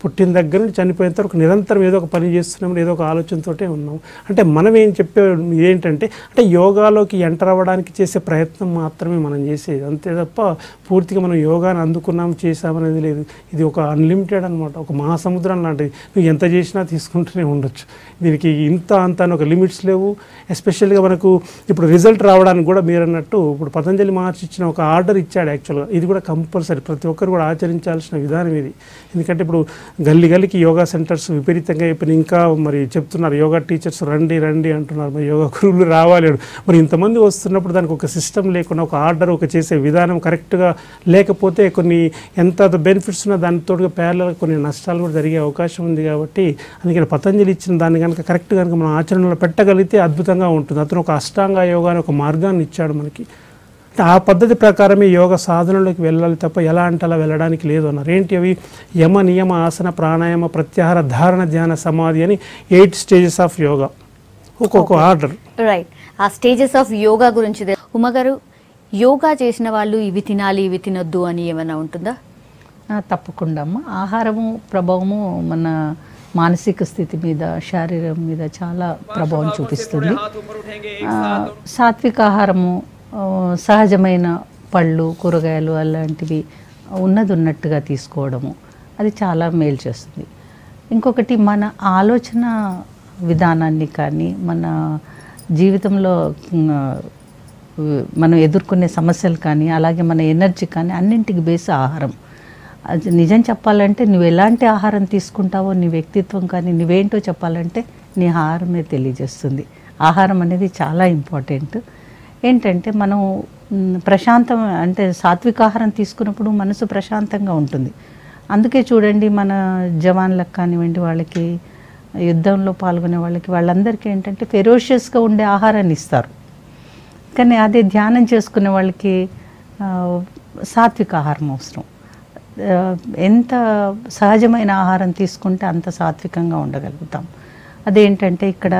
పుట్టిన దగ్గర నుంచి చనిపోయేంత వరకు నిరంతరం ఏదో ఒక పని చేస్తున్నాం, ఏదో ఒక ఆలోచనతోటే ఉన్నాం. అంటే మనం ఏం చెప్పే ఏంటంటే అంటే యోగాలోకి ఎంటర్ అవ్వడానికి చేసే ప్రయత్నం మాత్రమే మనం చేసేది, అంతే తప్ప పూర్తిగా మనం యోగాని అందుకున్నాం చేసామనేది లేదు. ఇది ఒక అన్లిమిటెడ్ అనమాట, ఒక మహాసముద్రం లాంటిది. నువ్వు ఎంత చేసినా తీసుకుంటూనే ఉండొచ్చు. దీనికి ఇంత అంత అని ఒక లిమిట్స్ లేవు. ఎస్పెషల్గా మనకు ఇప్పుడు రిజల్ట్ రావడానికి కూడా మీరు అన్నట్టు ఇప్పుడు పతంజలి మహర్షి ఇచ్చిన ఒక ఆర్డర్ ఇచ్చాడు. యాక్చువల్గా ఇది కూడా కంపల్సరీ ప్రతి ఒక్కరు కూడా ఆచరించాల్సిన విధానం ఇది. ఎందుకంటే ఇప్పుడు గల్లీకి యోగా సెంటర్స్ విపరీతంగా అయిపోయినాయి. ఇంకా మరి చెప్తున్నారు యోగా టీచర్స్ రండి అంటున్నారు, మరి యోగా గురువులు రావాలి. మరి ఇంతమంది వస్తున్నప్పుడు దానికి ఒక సిస్టమ్ లేకుండా ఒక ఆర్డర్ ఒక చేసే విధానం కరెక్ట్గా లేకపోతే కొన్ని ఎంత బెనిఫిట్స్ ఉన్నా దానితో ప్యారలల్ కొన్ని నష్టాలు కూడా జరిగే అవకాశం ఉంది. కాబట్టి అందుకని పతంజలి ఇచ్చిన దాన్ని కనుక కరెక్ట్ కనుక మనం ఆచరణలో పెట్టగలిగితే అద్భుతంగా ఉంటుంది. అతను ఒక అష్టాంగ యోగా అని ఒక మార్గాన్ని ఇచ్చాడు మనకి. ఆ పద్ధతి ప్రకారమే యోగ సాధనలోకి వెళ్ళాలి తప్ప ఎలా అంటే అలా వెళ్ళడానికి లేదు అన్నారు. ఏంటి అవి? యమ నియమ ఆసన ప్రాణాయామ ప్రత్యాహార ధారణ ధ్యాన సమాధి అని 8 స్టేజెస్ ఆఫ్ యోగా, ఒక్కొక్క ఆర్డర్. రైట్. ఆ స్టేజెస్ ఆఫ్ యోగా గురించి ఉమా గారు, యోగా చేసిన వాళ్ళు ఇవి తినాలి ఇవి తినొద్దు అని ఏమైనా ఉంటుందా? తప్పకుండా అమ్మ. ఆహారము ప్రభావము మన మానసిక స్థితి మీద, శరీరం మీద చాలా ప్రభావం చూపిస్తుంది. సాత్విక ఆహారము, సహజమైన పళ్ళు కూరగాయలు అలాంటివి ఉన్నట్టుగా తీసుకోవడము అది చాలా మేలు చేస్తుంది. ఇంకొకటి మన ఆలోచన విధానాన్ని కానీ మన జీవితంలో మనం ఎదుర్కొనే సమస్యలు కానీ అలాగే మన ఎనర్జీ కానీ అన్నింటికి బేస్ ఆహారం. అది నిజం చెప్పాలంటే నువ్వు ఎలాంటి ఆహారం తీసుకుంటావో నీ వ్యక్తిత్వం కానీ నువ్వేంటో చెప్పాలంటే నీ ఆహారమే తెలియజేస్తుంది. ఆహారం అనేది చాలా ఇంపార్టెంట్. ఏంటంటే మనం ప్రశాంతం అంటే సాత్విక ఆహారం తీసుకున్నప్పుడు మనసు ప్రశాంతంగా ఉంటుంది. అందుకే చూడండి మన జవాన్లకు కానివ్వండి, వాళ్ళకి యుద్ధంలో పాల్గొనే వాళ్ళందరికీ ఏంటంటే ఫెరోషియస్గా ఉండే ఆహారాన్ని ఇస్తారు. కానీ అదే ధ్యానం చేసుకునే వాళ్ళకి సాత్విక ఆహారం అవసరం. ఎంత సహజమైన ఆహారం తీసుకుంటే అంత సాత్వికంగా ఉండగలుగుతాం. అదేంటంటే ఇక్కడ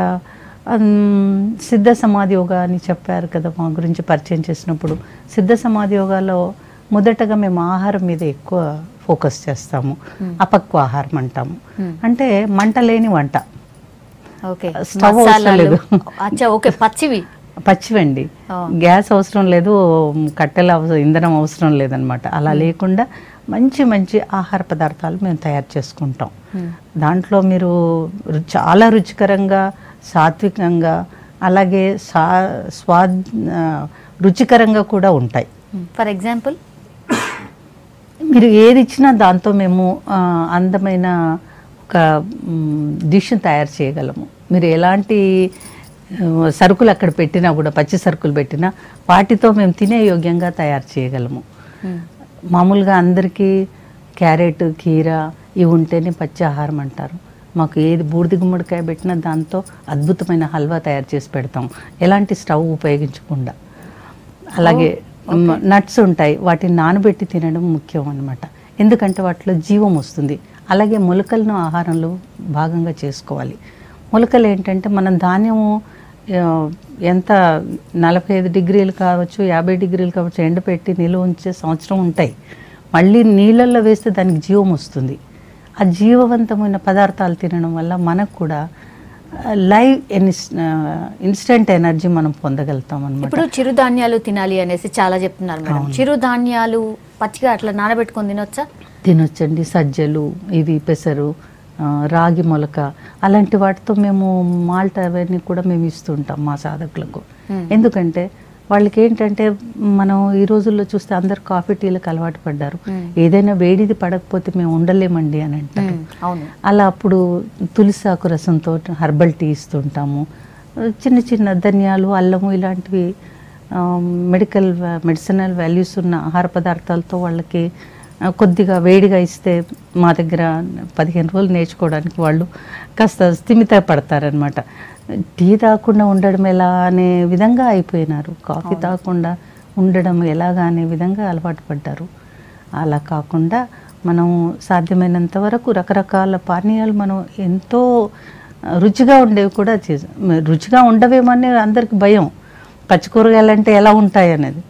సిద్ధ సమాధి యోగా అని చెప్పారు కదా, మా గురించి పరిచయం చేసినప్పుడు సిద్ధ సమాధి యోగాలో మొదటగా మేము ఆహారం మీద ఎక్కువ ఫోకస్ చేస్తాము. అపక్వ ఆహారం అంటాము. అంటే మంట లేని వంట, స్టవ్ అవసరం లేదు, పచ్చివండి, గ్యాస్ అవసరం లేదు, కట్టెల ఇంధనం అవసరం లేదనమాట. అలా లేకుండా మంచి మంచి ఆహార పదార్థాలు మేము తయారు చేసుకుంటాం. దాంట్లో మీరు చాలా రుచికరంగా సాత్వికంగా అలాగే రుచికరంగా కూడా ఉంటాయి. ఫర్ ఎగ్జాంపుల్ మీరు ఏది ఇచ్చినా దాంతో మేము అందమైన ఒక డిష్ తయారు చేయగలము. మీరు ఎలాంటి సరుకులు అక్కడ పెట్టినా కూడా, పచ్చి సరుకులు పెట్టినా వాటితో మేము తినే యోగ్యంగా తయారు చేయగలము. మామూలుగా అందరికీ క్యారెట్ కీర ఇవి ఉంటేనే పచ్చి ఆహారం అంటారు. మాకు ఏది బూడిద గుమ్మడికాయ పెట్టినా దాంతో అద్భుతమైన హల్వా తయారు చేసి పెడతాం, ఎలాంటి స్టవ్ ఉపయోగించకుండా. అలాగే నట్స్ ఉంటాయి, వాటిని నానబెట్టి తినడం ముఖ్యం అన్నమాట. ఎందుకంటే వాటిలో జీవం వస్తుంది. అలాగే మొలకలను ఆహారంలో భాగంగా చేసుకోవాలి. మొలకలు ఏంటంటే మనం ధాన్యము ఎంత 45 డిగ్రీలు కావచ్చు 50 డిగ్రీలు కావచ్చు ఎండపెట్టి నిల్వ ఉంచే సంవత్సరం ఉంటాయి. మళ్ళీ నీళ్ళల్లో వేస్తే దానికి జీవం వస్తుంది. ఆ జీవవంతమైన పదార్థాలు తినడం వల్ల మనకు కూడా లైవ్ ఇన్స్టెంట్ ఎనర్జీ మనం పొందగలుగుతాం అన్నమాట. ఇప్పుడు చిరుధాన్యాలు తినాలి అనేసి చాలా చెప్తున్నారు మేడం. చిరుధాన్యాలు పచ్చిగా అట్లా నానబెట్టుకొని తినొచ్చా? తినొచ్చండి. సజ్జలు, ఇవి పెసరు, రాగి మొలక అలాంటి వాటితో మేము మాల్ట్ అవన్నీ కూడా మేము ఇస్తుంటాం మా సాధకులకు. ఎందుకంటే వాళ్ళకి ఏంటంటే మనం ఈ రోజుల్లో చూస్తే అందరు కాఫీ టీలకు అలవాటు పడ్డారు. ఏదైనా వేడిది పడకపోతే మేము ఉండలేమండి అని అంటారు. అలా అప్పుడు తులసాకు రసంతో హెర్బల్ టీ ఇస్తుంటాము. చిన్న చిన్న ధనియాలు, అల్లము ఇలాంటివి మెడిసినల్ వాల్యూస్ ఉన్న ఆహార పదార్థాలతో వాళ్ళకి కొద్దిగా వేడిగా ఇస్తే మా దగ్గర 15 రోజులు నేర్చుకోవడానికి వాళ్ళు కాస్త స్థిమిత పడతారనమాట. టీ తాగకుండా ఉండడం ఎలా అనే విధంగా అయిపోయినారు, కాఫీ తాగకుండా ఉండడం ఎలాగా అనే విధంగా అలవాటు పడ్డారు. అలా కాకుండా మనం సాధ్యమైనంత వరకు రకరకాల పానీయాలు మనం ఎంతో రుచిగా ఉండేవి కూడా రుచిగా ఉండవేమని అందరికి భయం, పచ్చి కూరగాయలంటే ఎలా ఉంటాయి అనేది.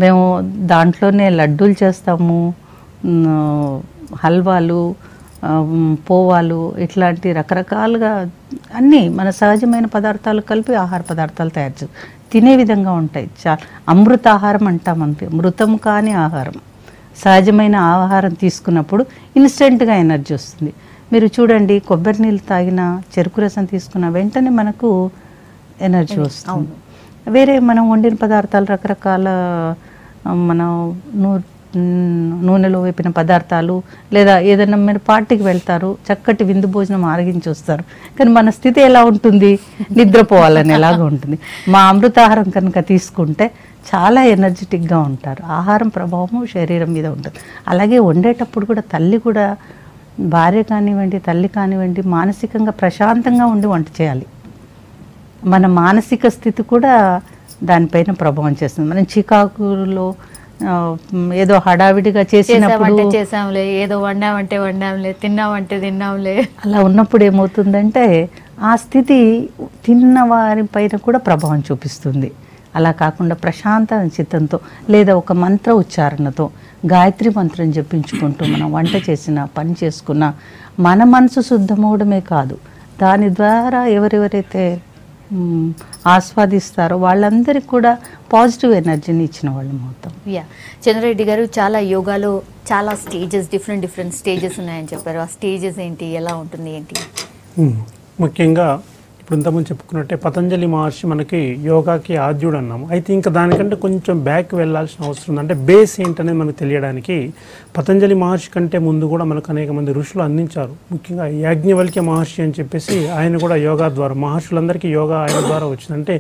మేము దాంట్లోనే లడ్డూలు చేస్తాము, హల్వాలు, పోవాలు, ఇట్లాంటి రకరకాలుగా అన్నీ మన సహజమైన పదార్థాలు కలిపి ఆహార పదార్థాలు తయారు చేస్తాం. తినే విధంగా ఉంటాయి. అమృత ఆహారం అంటాం, అంతే, మృతం కాని ఆహారం. సహజమైన ఆహారం తీసుకున్నప్పుడు ఇన్స్టెంట్గా ఎనర్జీ వస్తుంది. మీరు చూడండి, కొబ్బరి నీళ్ళు తాగినా, చెరుకు రసం తీసుకున్న వెంటనే మనకు ఎనర్జీ వస్తుంది. వేరే మనం వండిన పదార్థాలు రకరకాల మనం నూనెలో వేపిన పదార్థాలు, లేదా ఏదైనా మీరు పార్టీకి వెళ్తారు, చక్కటి విందు భోజనం ఆరగించి వస్తారు, కానీ మన స్థితి ఎలా ఉంటుంది, నిద్రపోవాలని ఎలాగ ఉంటుంది. మా అమృతాహారం కనుక తీసుకుంటే చాలా ఎనర్జెటిక్గా ఉంటారు. ఆహారం ప్రభావం శరీరం మీద ఉంటుంది. అలాగే వండేటప్పుడు కూడా తల్లి కూడా, భార్య కానివ్వండి, తల్లి కానివ్వండి, మానసికంగా ప్రశాంతంగా ఉండి వంట చేయాలి. మన మానసిక స్థితి కూడా దానిపైన ప్రభావం చేస్తుంది. మనం చికాకులో ఏదో హడావిడిగా చేసినప్పుడు చేసాంలే, ఏదో వండామంటే వండాంలే, తిన్నామంటే తిన్నాంలే, అలా ఉన్నప్పుడు ఏమవుతుందంటే ఆ స్థితి తిన్న వారిపైన కూడా ప్రభావం చూపిస్తుంది. అలా కాకుండా ప్రశాంత చిత్తంతో లేదా ఒక మంత్ర ఉచ్చారణతో, గాయత్రి మంత్రం జపించుకుంటూ మనం వంట చేసిన, పని చేసుకున్న మన మనసు శుద్ధమవడమే కాదు, దాని ద్వారా ఎవరెవరైతే ఆస్వాదిస్తారో వాళ్ళందరికీ కూడా పాజిటివ్ ఎనర్జీని ఇచ్చిన వాళ్ళం అవుతాం. చంద్రారెడ్డి గారు, చాలా యోగాలో చాలా స్టేజెస్, డిఫరెంట్ స్టేజెస్ ఉన్నాయని చెప్పారు. ఆ స్టేజెస్ ఏంటి, ఎలా ఉంటుంది ఏంటి? ముఖ్యంగా ఇప్పుడు ఇంతకుముందు చెప్పుకున్నట్టే పతంజలి మహర్షి మనకి యోగాకి ఆద్యుడు అన్నాము. అయితే ఇంకా దానికంటే కొంచెం బ్యాక్ వెళ్ళాల్సిన అవసరం ఉంది. అంటే బేస్ ఏంటనేది మనకు తెలియడానికి పతంజలి మహర్షి కంటే ముందు కూడా మనకు అనేక మంది ఋషులు అందించారు. ముఖ్యంగా యాజ్ఞవల్క్య మహర్షి అని చెప్పేసి ఆయన కూడా యోగా ద్వారా, మహర్షులందరికీ యోగా ఆయన ద్వారా వచ్చిందంటే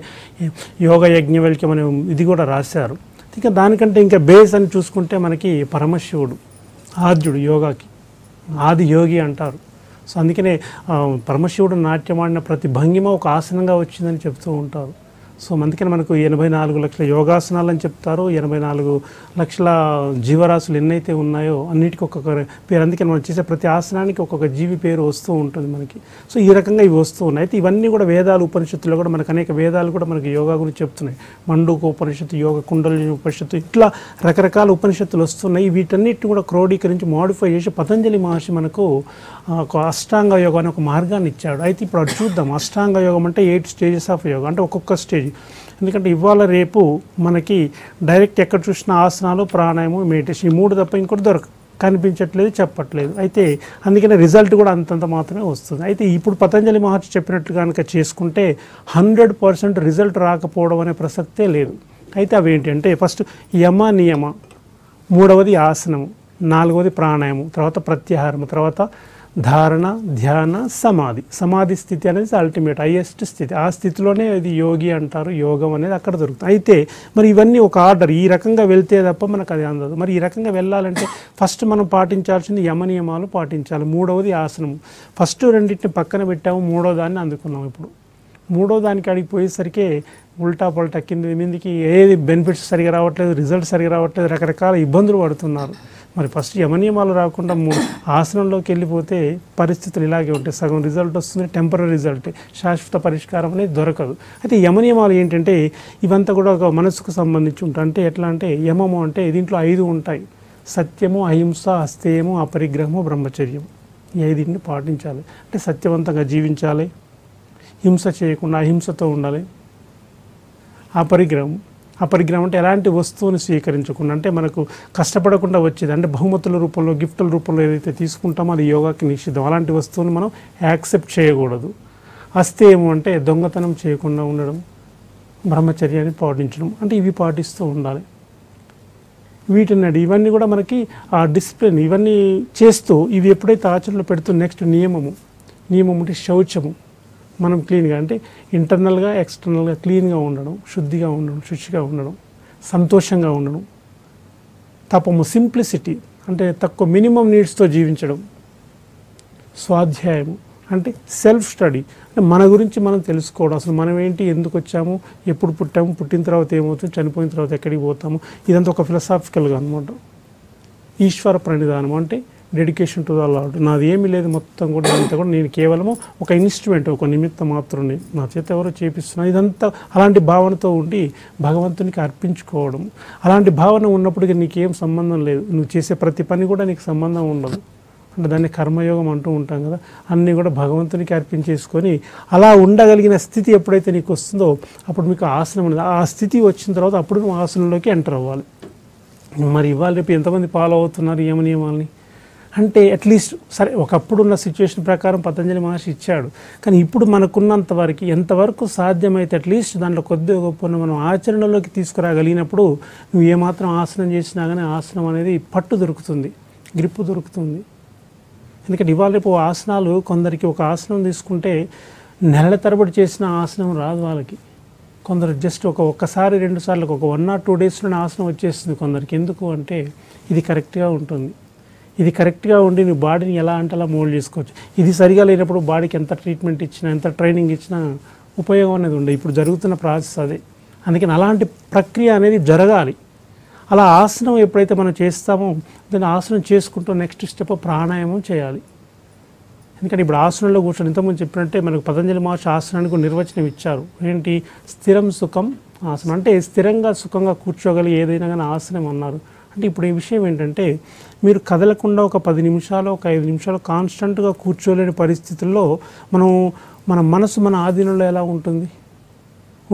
యోగ యజ్ఞవల్క్యం అనే ఇది కూడా రాశారు. ఇంకా దానికంటే ఇంకా బేస్ అని చూసుకుంటే మనకి పరమశివుడు ఆద్యుడు, యోగాకి ఆది యోగి అంటారు. సో అందుకనే పరమశివుడు నాట్యమాడిన ప్రతి భంగిమ ఒక ఆసనంగా వచ్చిందని చెప్తూ ఉంటారు. సో అందుకని మనకు 84 లక్షల యోగాసనాలు అని చెప్తారు. 84 లక్షల జీవరాశులు ఎన్నైతే ఉన్నాయో అన్నిటికీ ఒక్కొక్క పేరు. అందుకని మనం చేసే ప్రతి ఆసనానికి ఒక్కొక్క జీవి పేరు వస్తూ ఉంటుంది మనకి. సో ఈ రకంగా ఇవి వస్తూ ఉన్నాయి. అయితే ఇవన్నీ కూడా వేదాలు, ఉపనిషత్తుల్లో కూడా మనకు అనేక వేదాలు కూడా మనకి యోగా గురించి చెప్తున్నాయి. మండూక ఉపనిషత్తు, యోగ కుండలిని ఉపనిషత్తు, ఇట్లా రకరకాల ఉపనిషత్తులు వస్తున్నాయి. వీటన్నిటిని కూడా క్రోడీకరించి మోడిఫై చేసి పతంజలి మహర్షి మనకు ఒక అష్టాంగ యోగం అనే ఒక మార్గాన్ని ఇచ్చాడు. అయితే ఇప్పుడు అది చూద్దాం. అష్టాంగ యోగం అంటే 8 స్టేజెస్ ఆఫ్ యోగా, అంటే ఒక్కొక్క స్టేజ్. ఎందుకంటే ఇవాళ రేపు మనకి డైరెక్ట్ ఎక్కడ చూసిన ఆసనాలు, ప్రాణాయామం, మెడిటేషన్, ఈ 3 తప్ప ఇంకోటి కనిపించట్లేదు, చెప్పట్లేదు. అయితే అందుకనే రిజల్ట్ కూడా అంతంత మాత్రమే వస్తుంది. అయితే ఇప్పుడు పతంజలి మహర్షి చెప్పినట్టు కనుక చేసుకుంటే 100% రిజల్ట్ రాకపోవడం అనే ప్రసక్తే లేదు. అయితే అవి ఏంటంటే ఫస్ట్ యమ నియమ, 3వది ఆసనము, 4వది ప్రాణాయామం, తర్వాత ప్రత్యాహారము, తర్వాత ధారణ, ధ్యాన, సమాధి స్థితి అనేది అల్టిమేట్ హైయెస్ట్ స్థితి. ఆ స్థితిలోనే ఇది యోగి అంటారు, యోగం అనేది అక్కడ దొరుకుతుంది. అయితే మరి ఇవన్నీ ఒక ఆర్డర్, ఈ రకంగా వెళ్తే తప్ప మనకు అది అందదు. మరి ఈ రకంగా వెళ్ళాలంటే ఫస్ట్ మనం పాటించాల్సింది యమ నియమాలు పాటించాలి. 3వది ఆసనం. ఫస్ట్ రెండింటిని పక్కన పెట్టాము, 3వ దాన్ని అందుకున్నాం. ఇప్పుడు 3వ దానికి అడిగిపోయేసరికి ఉల్టా పల్టా కింది మీదికి ఏది బెనిఫిట్స్ సరిగా రావట్లేదు, రిజల్ట్ సరిగా రావట్లేదు, రకరకాల ఇబ్బందులు పడుతున్నారు. మరి ఫస్ట్ యమనియమాలు రాకుండా ఆసనంలోకి వెళ్ళిపోతే పరిస్థితులు ఇలాగే ఉంటాయి. సగం రిజల్ట్ వస్తుంది, టెంపరీ రిజల్ట్, శాశ్వత పరిష్కారం అనేది దొరకదు. అయితే యమనియమాలు ఏంటంటే ఇవంతా కూడా ఒక మనసుకు సంబంధించి ఉంటాయి. అంటే ఎట్లా అంటే యమము అంటే దీంట్లో 5 ఉంటాయి: సత్యము, అహింస, అస్థేయము, అపరిగ్రహము, బ్రహ్మచర్యం. ఈ 5ని పాటించాలి. అంటే సత్యవంతంగా జీవించాలి, హింస చేయకుండా అహింసతో ఉండాలి. అపరిగ్రహం అంటే ఎలాంటి వస్తువుని స్వీకరించకుండా, అంటే మనకు కష్టపడకుండా వచ్చేది, అంటే బహుమతుల రూపంలో, గిఫ్టుల రూపంలో ఏదైతే తీసుకుంటామో అది యోగాకి నిషిద్ధం. అలాంటి వస్తువుని మనం యాక్సెప్ట్ చేయకూడదు. అస్థేయము అంటే దొంగతనం చేయకుండా ఉండడం, బ్రహ్మచర్యాన్ని పాటించడం, అంటే ఇవి పాటిస్తూ ఉండాలి. ఇవన్నీ కూడా మనకి ఆ డిసిప్లిన్, ఇవన్నీ చేస్తూ ఇవి ఎప్పుడైతే ఆచరణలో పెడుతూ నెక్స్ట్ నియమం అంటే శౌచము. మనం క్లీన్గా అంటే ఇంటర్నల్గా ఎక్స్టర్నల్గా క్లీన్గా ఉండడం, శుద్ధిగా ఉండడం, శుచిగా ఉండడం, సంతోషంగా ఉండడం, తపము సింప్లిసిటీ అంటే తక్కువ మినిమం నీడ్స్తో జీవించడం, స్వాధ్యాయము అంటే సెల్ఫ్ స్టడీ అంటే మన గురించి మనం తెలుసుకోవడం, అసలు మనం ఏంటి, ఎందుకు వచ్చాము, ఎప్పుడు పుట్టాము, పుట్టిన తర్వాత ఏమవుతుంది, చనిపోయిన తర్వాత ఎక్కడికి పోతాము, ఇదంతా ఒక ఫిలసాఫికల్గా అనమాట. ఈశ్వర ప్రణిధానం అంటే డెడికేషన్ టు ద లార్డ్. నాది ఏమీ లేదు, మొత్తం కూడా అంతా కూడా నేను కేవలము ఒక ఇన్స్ట్రుమెంట్, ఒక నిమిత్త మాత్రమే, నా చేత ఎవరో చేపిస్తున్నా, ఇదంతా అలాంటి భావనతో ఉండి భగవంతునికి అర్పించుకోవడం. అలాంటి భావన ఉన్నప్పటికీ నీకేం సంబంధం లేదు, నువ్వు చేసే ప్రతి పని కూడా నీకు సంబంధం ఉండదు. అంటే దాన్ని కర్మయోగం అంటూ ఉంటాం కదా, అన్నీ కూడా భగవంతునికి అర్పించేసుకొని అలా ఉండగలిగిన స్థితి ఎప్పుడైతే నీకు వస్తుందో అప్పుడు మీకు ఆసనం అనేది, ఆ స్థితి వచ్చిన తర్వాత అప్పుడు నువ్వు ఆసనంలోకి ఎంటర్ అవ్వాలి. మరి ఇవాళ రేపు ఎంతమంది ఫాలో అవుతున్నారు యమ నియమాలని అంటే అట్లీస్ట్ సరే ఒకప్పుడున్న సిచ్యువేషన్ ప్రకారం పతంజలి మహర్షి ఇచ్చాడు, కానీ ఇప్పుడు మనకున్నంత వరకు ఎంతవరకు సాధ్యమైతే అట్లీస్ట్ దాంట్లో కొద్దిగా గొప్ప మనం ఆచరణలోకి తీసుకురాగలిగినప్పుడు నువ్వు ఏమాత్రం ఆసనం చేసినా కానీ ఆసనం అనేది పట్టు దొరుకుతుంది, గ్రిప్పు దొరుకుతుంది. ఎందుకంటే ఇవాళ రేపు ఆసనాలు కొందరికి ఒక ఆసనం తీసుకుంటే నెలల తరబడి చేసిన ఆసనం రాదు వాళ్ళకి. కొందరు జస్ట్ ఒక్కసారి 2 సార్లు ఒక 1 or 2 డేస్లోనే ఆసనం వచ్చేస్తుంది కొందరికి. ఎందుకు అంటే ఇది కరెక్ట్గా ఉంటుంది, ఇది కరెక్ట్గా ఉండి నీ బాడీని ఎలా అంటే అలా మోల్డ్ చేసుకోవచ్చు. ఇది సరిగా లేనప్పుడు బాడీకి ఎంత ట్రీట్మెంట్ ఇచ్చినా, ఎంత ట్రైనింగ్ ఇచ్చినా ఉపయోగం అనేది ఉండదు. ఇప్పుడు జరుగుతున్న ప్రాసెస్ అదే. అందుకని అలాంటి ప్రక్రియ అనేది జరగాలి. అలా ఆసనం ఎప్పుడైతే మనం చేస్తామో దాన్ని ఆసనం చేసుకుంటూ నెక్స్ట్ స్టెప్ ప్రాణాయామం చేయాలి. ఎందుకంటే ఇప్పుడు ఆసనంలో కూర్చొని ఇంతకుముందు చెప్పినట్టే మనకు పతంజలి మహర్షి ఆసనానికి నిర్వచనం ఇచ్చారు. ఏంటి? స్థిరం సుఖం ఆసనం అంటే స్థిరంగా సుఖంగా కూర్చోగలిగి ఏదైనా కానీ ఆసనం అన్నారు. అంటే ఇప్పుడు ఈ విషయం ఏంటంటే మీరు కదలకుండా ఒక 10 నిమిషాలు, ఒక 5 నిమిషాలు కాన్స్టెంట్గా కూర్చోలేని పరిస్థితుల్లో మన మనసు మన ఆధీనంలో ఎలా ఉంటుంది?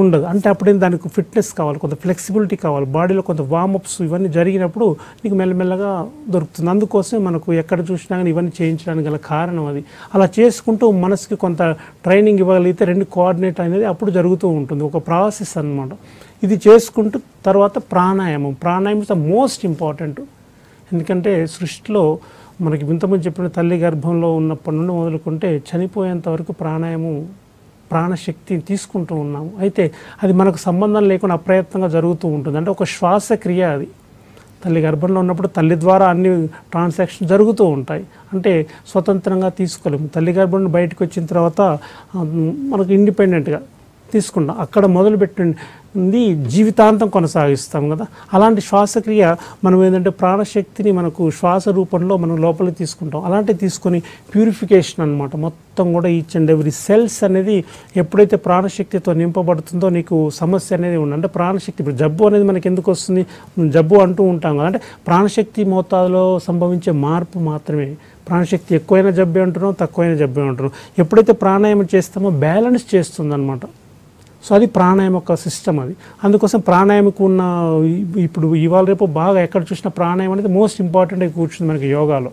ఉండదు. అంటే అప్పుడే దానికి ఫిట్నెస్ కావాలి, కొంత ఫ్లెక్సిబిలిటీ కావాలి, బాడీలో కొంత వార్మప్స్ ఇవన్నీ జరిగినప్పుడు నీకు మెల్లమెల్లగా దొరుకుతుంది. అందుకోసమే మనకు ఎక్కడ చూసినా కానీ ఇవన్నీ చేయించడానికి గల కారణం అది. అలా చేసుకుంటూ మనసుకి కొంత ట్రైనింగ్ ఇవ్వగలిగితే 2 కోఆర్డినేట్ అనేది అప్పుడు జరుగుతూ ఉంటుంది, ఒక ప్రాసెస్ అన్నమాట. ఇది చేసుకుంటూ తర్వాత ప్రాణాయామం ఇస్ ద మోస్ట్ ఇంపార్టెంట్. ఎందుకంటే సృష్టిలో మనకి ఇంతకుముందు చెప్పిన తల్లి గర్భంలో ఉన్నప్పటి నుండి మొదలుకుంటే చనిపోయేంత వరకు ప్రాణశక్తిని తీసుకుంటూ ఉన్నాము. అయితే అది మనకు సంబంధం లేకుండా అప్రయత్నంగా జరుగుతూ ఉంటుంది. అంటే ఒక శ్వాసక్రియ అది. తల్లి గర్భంలో ఉన్నప్పుడు తల్లి ద్వారా అన్ని ట్రాన్సాక్షన్ జరుగుతూ ఉంటాయి. అంటే స్వతంత్రంగా తీసుకోలేము. తల్లి గర్భం నుండి బయటకు వచ్చిన తర్వాత మనకు ఇండిపెండెంట్గా తీసుకుంటాం. అక్కడ మొదలుపెట్టింది జీవితాంతం కొనసాగిస్తాం కదా. అలాంటి శ్వాసక్రియ మనం ఏంటంటే ప్రాణశక్తిని మనకు శ్వాస రూపంలో మనం లోపలికి తీసుకుంటాం. అలాంటివి తీసుకొని ప్యూరిఫికేషన్ అనమాట. మొత్తం కూడా ఈచ్ అండ్ ఎవ్రీ సెల్స్ అనేది ఎప్పుడైతే ప్రాణశక్తితో నింపబడుతుందో నీకు సమస్య అనేది ఉండదు. అంటే ప్రాణశక్తి ఇప్పుడు జబ్బు అనేది మనకి ఎందుకు వస్తుంది? జబ్బు అంటూ ఉంటాం కదా. అంటే ప్రాణశక్తి మోతాదులో సంభవించే మార్పు మాత్రమే. ప్రాణశక్తి ఎక్కువైన జబ్బే అంటున్నాం, తక్కువైన జబ్బే అంటున్నాం. ఎప్పుడైతే ప్రాణాయామం చేస్తామో బ్యాలెన్స్ చేస్తుంది అనమాట. సో అది ప్రాణాయామం యొక్క సిస్టమ్ అది. అందుకోసం ప్రాణాయామకు ఉన్న ఇప్పుడు ఇవాళ రేపు బాగా ఎక్కడ చూసినా ప్రాణాయామం అనేది మోస్ట్ ఇంపార్టెంట్ అయి కూర్చుంది మనకి యోగాలో.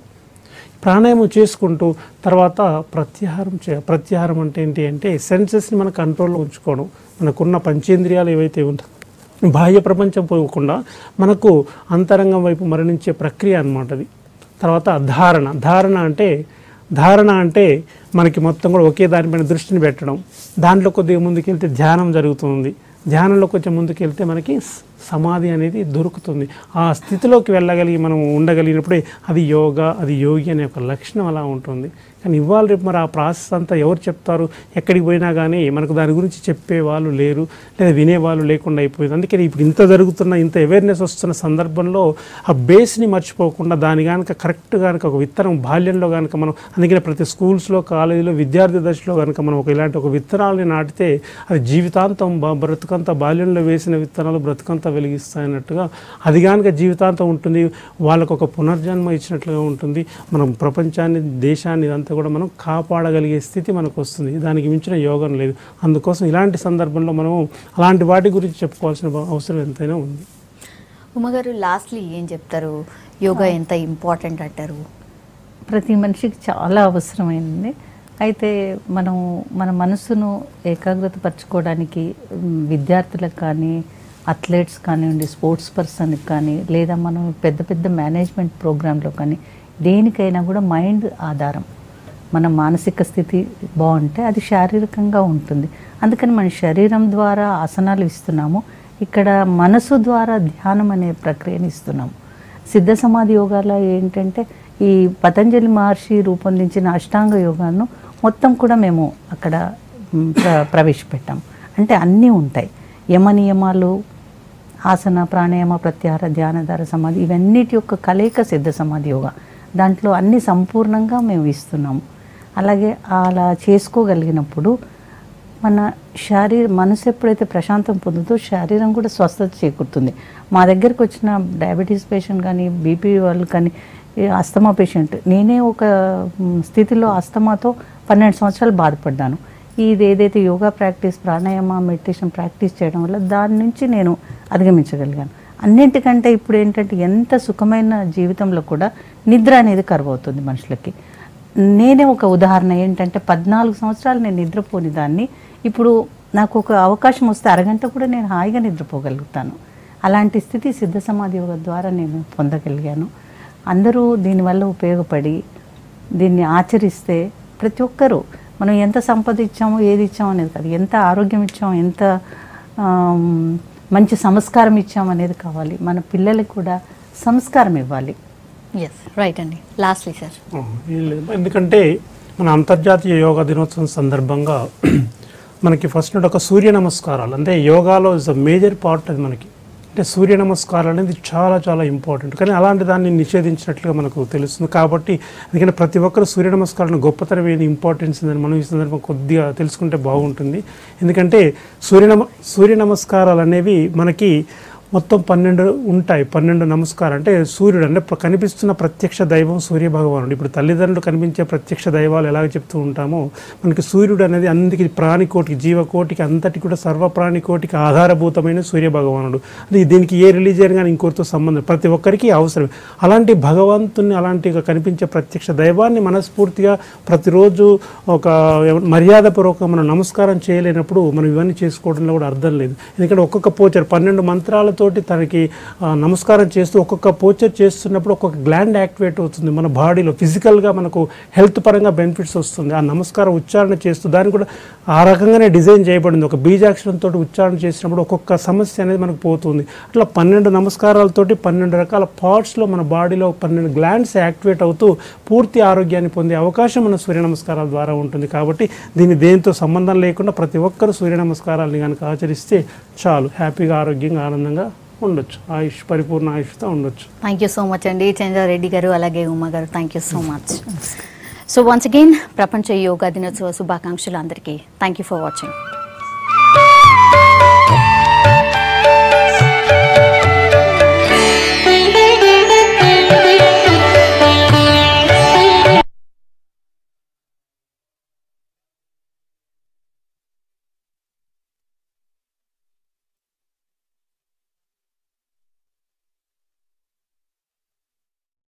ప్రాణాయామం చేసుకుంటూ తర్వాత ప్రత్యాహారం చేయాలి. ప్రత్యాహారం అంటే ఏంటి అంటే సెన్సెస్ని మన కంట్రోల్లో ఉంచుకోవడం. మనకున్న పంచేంద్రియాలు ఏవైతే ఉంటాయో బాహ్య ప్రపంచం పోకుండా మనకు అంతరంగం వైపు మరణించే ప్రక్రియ అన్నమాట అది. తర్వాత ధారణ అంటే మనకి మొత్తం కూడా ఒకే దానిపైన దృష్టిని పెట్టడం. దాంట్లో కొద్దిగా ముందుకెళ్తే ధ్యానం జరుగుతుంది. ధ్యానంలో కొంచెం ముందుకెళ్తే మనకి సమాధి అనేది దొరుకుతుంది. ఆ స్థితిలోకి వెళ్ళగలిగి మనం ఉండగలిగినప్పుడే అది యోగా, అది యోగి అనే ఒక లక్షణం అలా ఉంటుంది. కానీ ఇవాళ రేపు మరి ఆ ప్రాసెస్ అంతా ఎవరు చెప్తారు? ఎక్కడికి పోయినా కానీ మనకు దాని గురించి చెప్పేవాళ్ళు లేరు, లేదా వినేవాళ్ళు లేకుండా అయిపోయింది. అందుకని ఇప్పుడు ఇంత జరుగుతున్న, ఇంత అవేర్నెస్ వస్తున్న సందర్భంలో ఆ బేస్ని మర్చిపోకుండా దాని కనుక కరెక్ట్ కనుక ఒక విత్తనం బాల్యంలో కనుక మనం, అందుకని ప్రతి స్కూల్స్లో, కాలేజీలో, విద్యార్థి దశలో కనుక మనం ఇలాంటి ఒక విత్తనాలని నాటితే అది జీవితాంతం బ్రతుకంతా బాల్యంలో వేసిన విత్తనాలు బ్రతుకంతా వెలిగిస్తాయన్నట్టుగా అది కనుక జీవితాంతం ఉంటుంది. వాళ్ళకు ఒక పునర్జన్మ ఇచ్చినట్లుగా ఉంటుంది. మనం ప్రపంచాన్ని, దేశాన్ని ఇదంతా కూడా మనం కాపాడగలిగే స్థితి మనకు వస్తుంది. దానికి మించిన యోగం లేదు. అందుకోసం ఇలాంటి సందర్భంలో మనం అలాంటి వాటి గురించి చెప్పుకోవాల్సిన అవసరం ఎంతైనా ఉంది. ఉమ్మగారు లాస్ట్లీ ఏం చెప్తారు? యోగా ఎంత ఇంపార్టెంట్ అంటారు? ప్రతి మనిషికి చాలా అవసరమైంది. అయితే మనం మన మనసును ఏకాగ్రత పరచుకోవడానికి విద్యార్థులకు కానీ, అథ్లెట్స్ కానివ్వండి, స్పోర్ట్స్ పర్సన్కి కానీ, లేదా మనం పెద్ద పెద్ద మేనేజ్మెంట్ ప్రోగ్రాంలో కానీ దేనికైనా కూడా మైండ్ ఆధారం. మన మానసిక స్థితి బాగుంటే అది శారీరకంగా ఉంటుంది. అందుకని మన శరీరం ద్వారా ఆసనాలు ఇస్తున్నాము, ఇక్కడ మనసు ద్వారా ధ్యానం అనే ప్రక్రియని ఇస్తున్నాము. సిద్ధ సమాధి యోగాలో ఏంటంటే ఈ పతంజలి మహర్షి రూపొందించిన అష్టాంగ యోగాను మొత్తం కూడా మేము అక్కడ ప్రవేశపెట్టాం. అంటే అన్నీ ఉంటాయి, యమ నియమాలు, ఆసన, ప్రాణాయామ, ప్రత్యాహార, ధ్యానధార, సమాధి, ఇవన్నిటి యొక్క కలయిక సిద్ధ సమాధి యోగా. దాంట్లో అన్ని సంపూర్ణంగా మేము ఇస్తున్నాము. అలాగే అలా చేసుకోగలిగినప్పుడు మన మనసు ఎప్పుడైతే ప్రశాంతం పొందుతో శరీరం కూడా స్వస్థత చేకూరుతుంది. మా దగ్గరికి వచ్చిన డయాబెటీస్ పేషెంట్ కానీ, బీపీ వాళ్ళు కానీ, అస్తమా పేషెంట్, నేనే ఒక స్థితిలో అస్తమాతో 12 సంవత్సరాలు బాధపడ్డాను. ఇది ఏదైతే yoga practice, pranayama, meditation practice చేయడం వల్ల దాని నుంచి నేను అధిగమించగలిగాను. అన్నింటికంటే ఇప్పుడు ఏంటంటే ఎంత సుఖమైన జీవితంలో కూడా నిద్ర అనేది కరువవుతుంది మనుషులకి. నేనే ఒక ఉదాహరణ ఏంటంటే 14 సంవత్సరాలు నేను నిద్రపోని దాన్ని ఇప్పుడు నాకు ఒక అవకాశం వస్తే అరగంట కూడా నేను హాయిగా నిద్రపోగలుగుతాను. అలాంటి స్థితి సిద్ధ సమాధి యోగ ద్వారా నేను పొందగలిగాను. అందరూ దీనివల్ల ఉపయోగపడి దీన్ని ఆచరిస్తే ప్రతి ఒక్కరూ మనం ఎంత సంపద ఇచ్చామో, ఏది ఇచ్చామో అనేది కాదు, ఎంత ఆరోగ్యం ఇచ్చామో, ఎంత మంచి సంస్కారం ఇచ్చామో అనేది కావాలి. మన పిల్లలకు కూడా సంస్కారం ఇవ్వాలి. ఎస్, రైట్ అండి. లాస్ట్లీ సార్, ఎందుకంటే మన అంతర్జాతీయ యోగా దినోత్సవం సందర్భంగా మనకి ఫస్ట్ ఒక సూర్య నమస్కారాలు, అంటే యోగాలో ఇస్ అ మేజర్ పార్ట్. అది మనకి అంటే సూర్య నమస్కారాలు అనేది చాలా చాలా ఇంపార్టెంట్. కానీ అలాంటి దాన్ని నిషేధించినట్లుగా మనకు తెలుస్తుంది. కాబట్టి అందుకని ప్రతి ఒక్కరు సూర్య నమస్కారాలను గొప్పతనం ఏది, ఇంపార్టెన్స్ ఉందని మనం ఈ సందర్భంగా కొద్దిగా తెలుసుకుంటే బాగుంటుంది. ఎందుకంటే సూర్య నమస్కారాలు అనేవి మనకి మొత్తం 12 ఉంటాయి. 12 నమస్కారం అంటే సూర్యుడు అంటే కనిపిస్తున్న ప్రత్యక్ష దైవం సూర్య భగవానుడు. ఇప్పుడు తల్లిదండ్రులు కనిపించే ప్రత్యక్ష దైవాలు ఎలాగ చెప్తూ ఉంటామో, మనకి సూర్యుడు అనేది అందుకే ప్రాణికోటికి, జీవకోటికి అంతటి కూడా సర్వప్రాణికోటికి ఆధారభూతమైన సూర్య భగవానుడు. అది దీనికి ఏ రిలీజియన్ కానీ ఇంకోరితో సంబంధం, ప్రతి ఒక్కరికి అవసరం. అలాంటి భగవంతుని, అలాంటి కనిపించే ప్రత్యక్ష దైవాన్ని మనస్ఫూర్తిగా ప్రతిరోజు ఒక మర్యాదపూర్వకంగా మనం నమస్కారం చేయలేనప్పుడు మనం ఇవన్నీ చేసుకోవడంలో కూడా అర్థం లేదు. ఎందుకంటే ఒక్కొక్క పోచర్ 12 మంత్రాల తోటి తనకి నమస్కారం చేస్తూ ఒక్కొక్క పోచర్ చేస్తున్నప్పుడు ఒక్కొక్క గ్లాండ్ యాక్టివేట్ అవుతుంది మన బాడీలో. ఫిజికల్గా మనకు హెల్త్ పరంగా బెనిఫిట్స్ వస్తుంది ఆ నమస్కారం ఉచ్చారణ చేస్తూ. దాన్ని కూడా ఆ రకంగానే డిజైన్ చేయబడింది. ఒక బీజాక్షరంతో ఉచ్చారణ చేసినప్పుడు ఒక్కొక్క సమస్య అనేది మనకు పోతుంది. అట్లా 12 నమస్కారాలతోటి 12 రకాల పార్ట్స్లో మన బాడీలో 12 గ్లాండ్స్ యాక్టివేట్ అవుతూ పూర్తి ఆరోగ్యాన్ని పొందే అవకాశం మన సూర్య నమస్కారాల ద్వారా ఉంటుంది. కాబట్టి దీన్ని దేనితో సంబంధం లేకుండా ప్రతి ఒక్కరు సూర్య నమస్కారాలని కనుక ఆచరిస్తే చాలు, హ్యాపీగా, ఆరోగ్యంగా, ఆనందంగా ఉండొచ్చు, పరిపూర్ణ ఆయుష్తో ఉండొచ్చు. థ్యాంక్ యూ సో మచ్ అండి చంద్రారెడ్డి గారు, అలాగే ఉమా గారు. Thank you so much. So once again ప్రపంచ యోగా దినోత్సవ శుభాకాంక్షలు అందరికీ. Thank you for watching.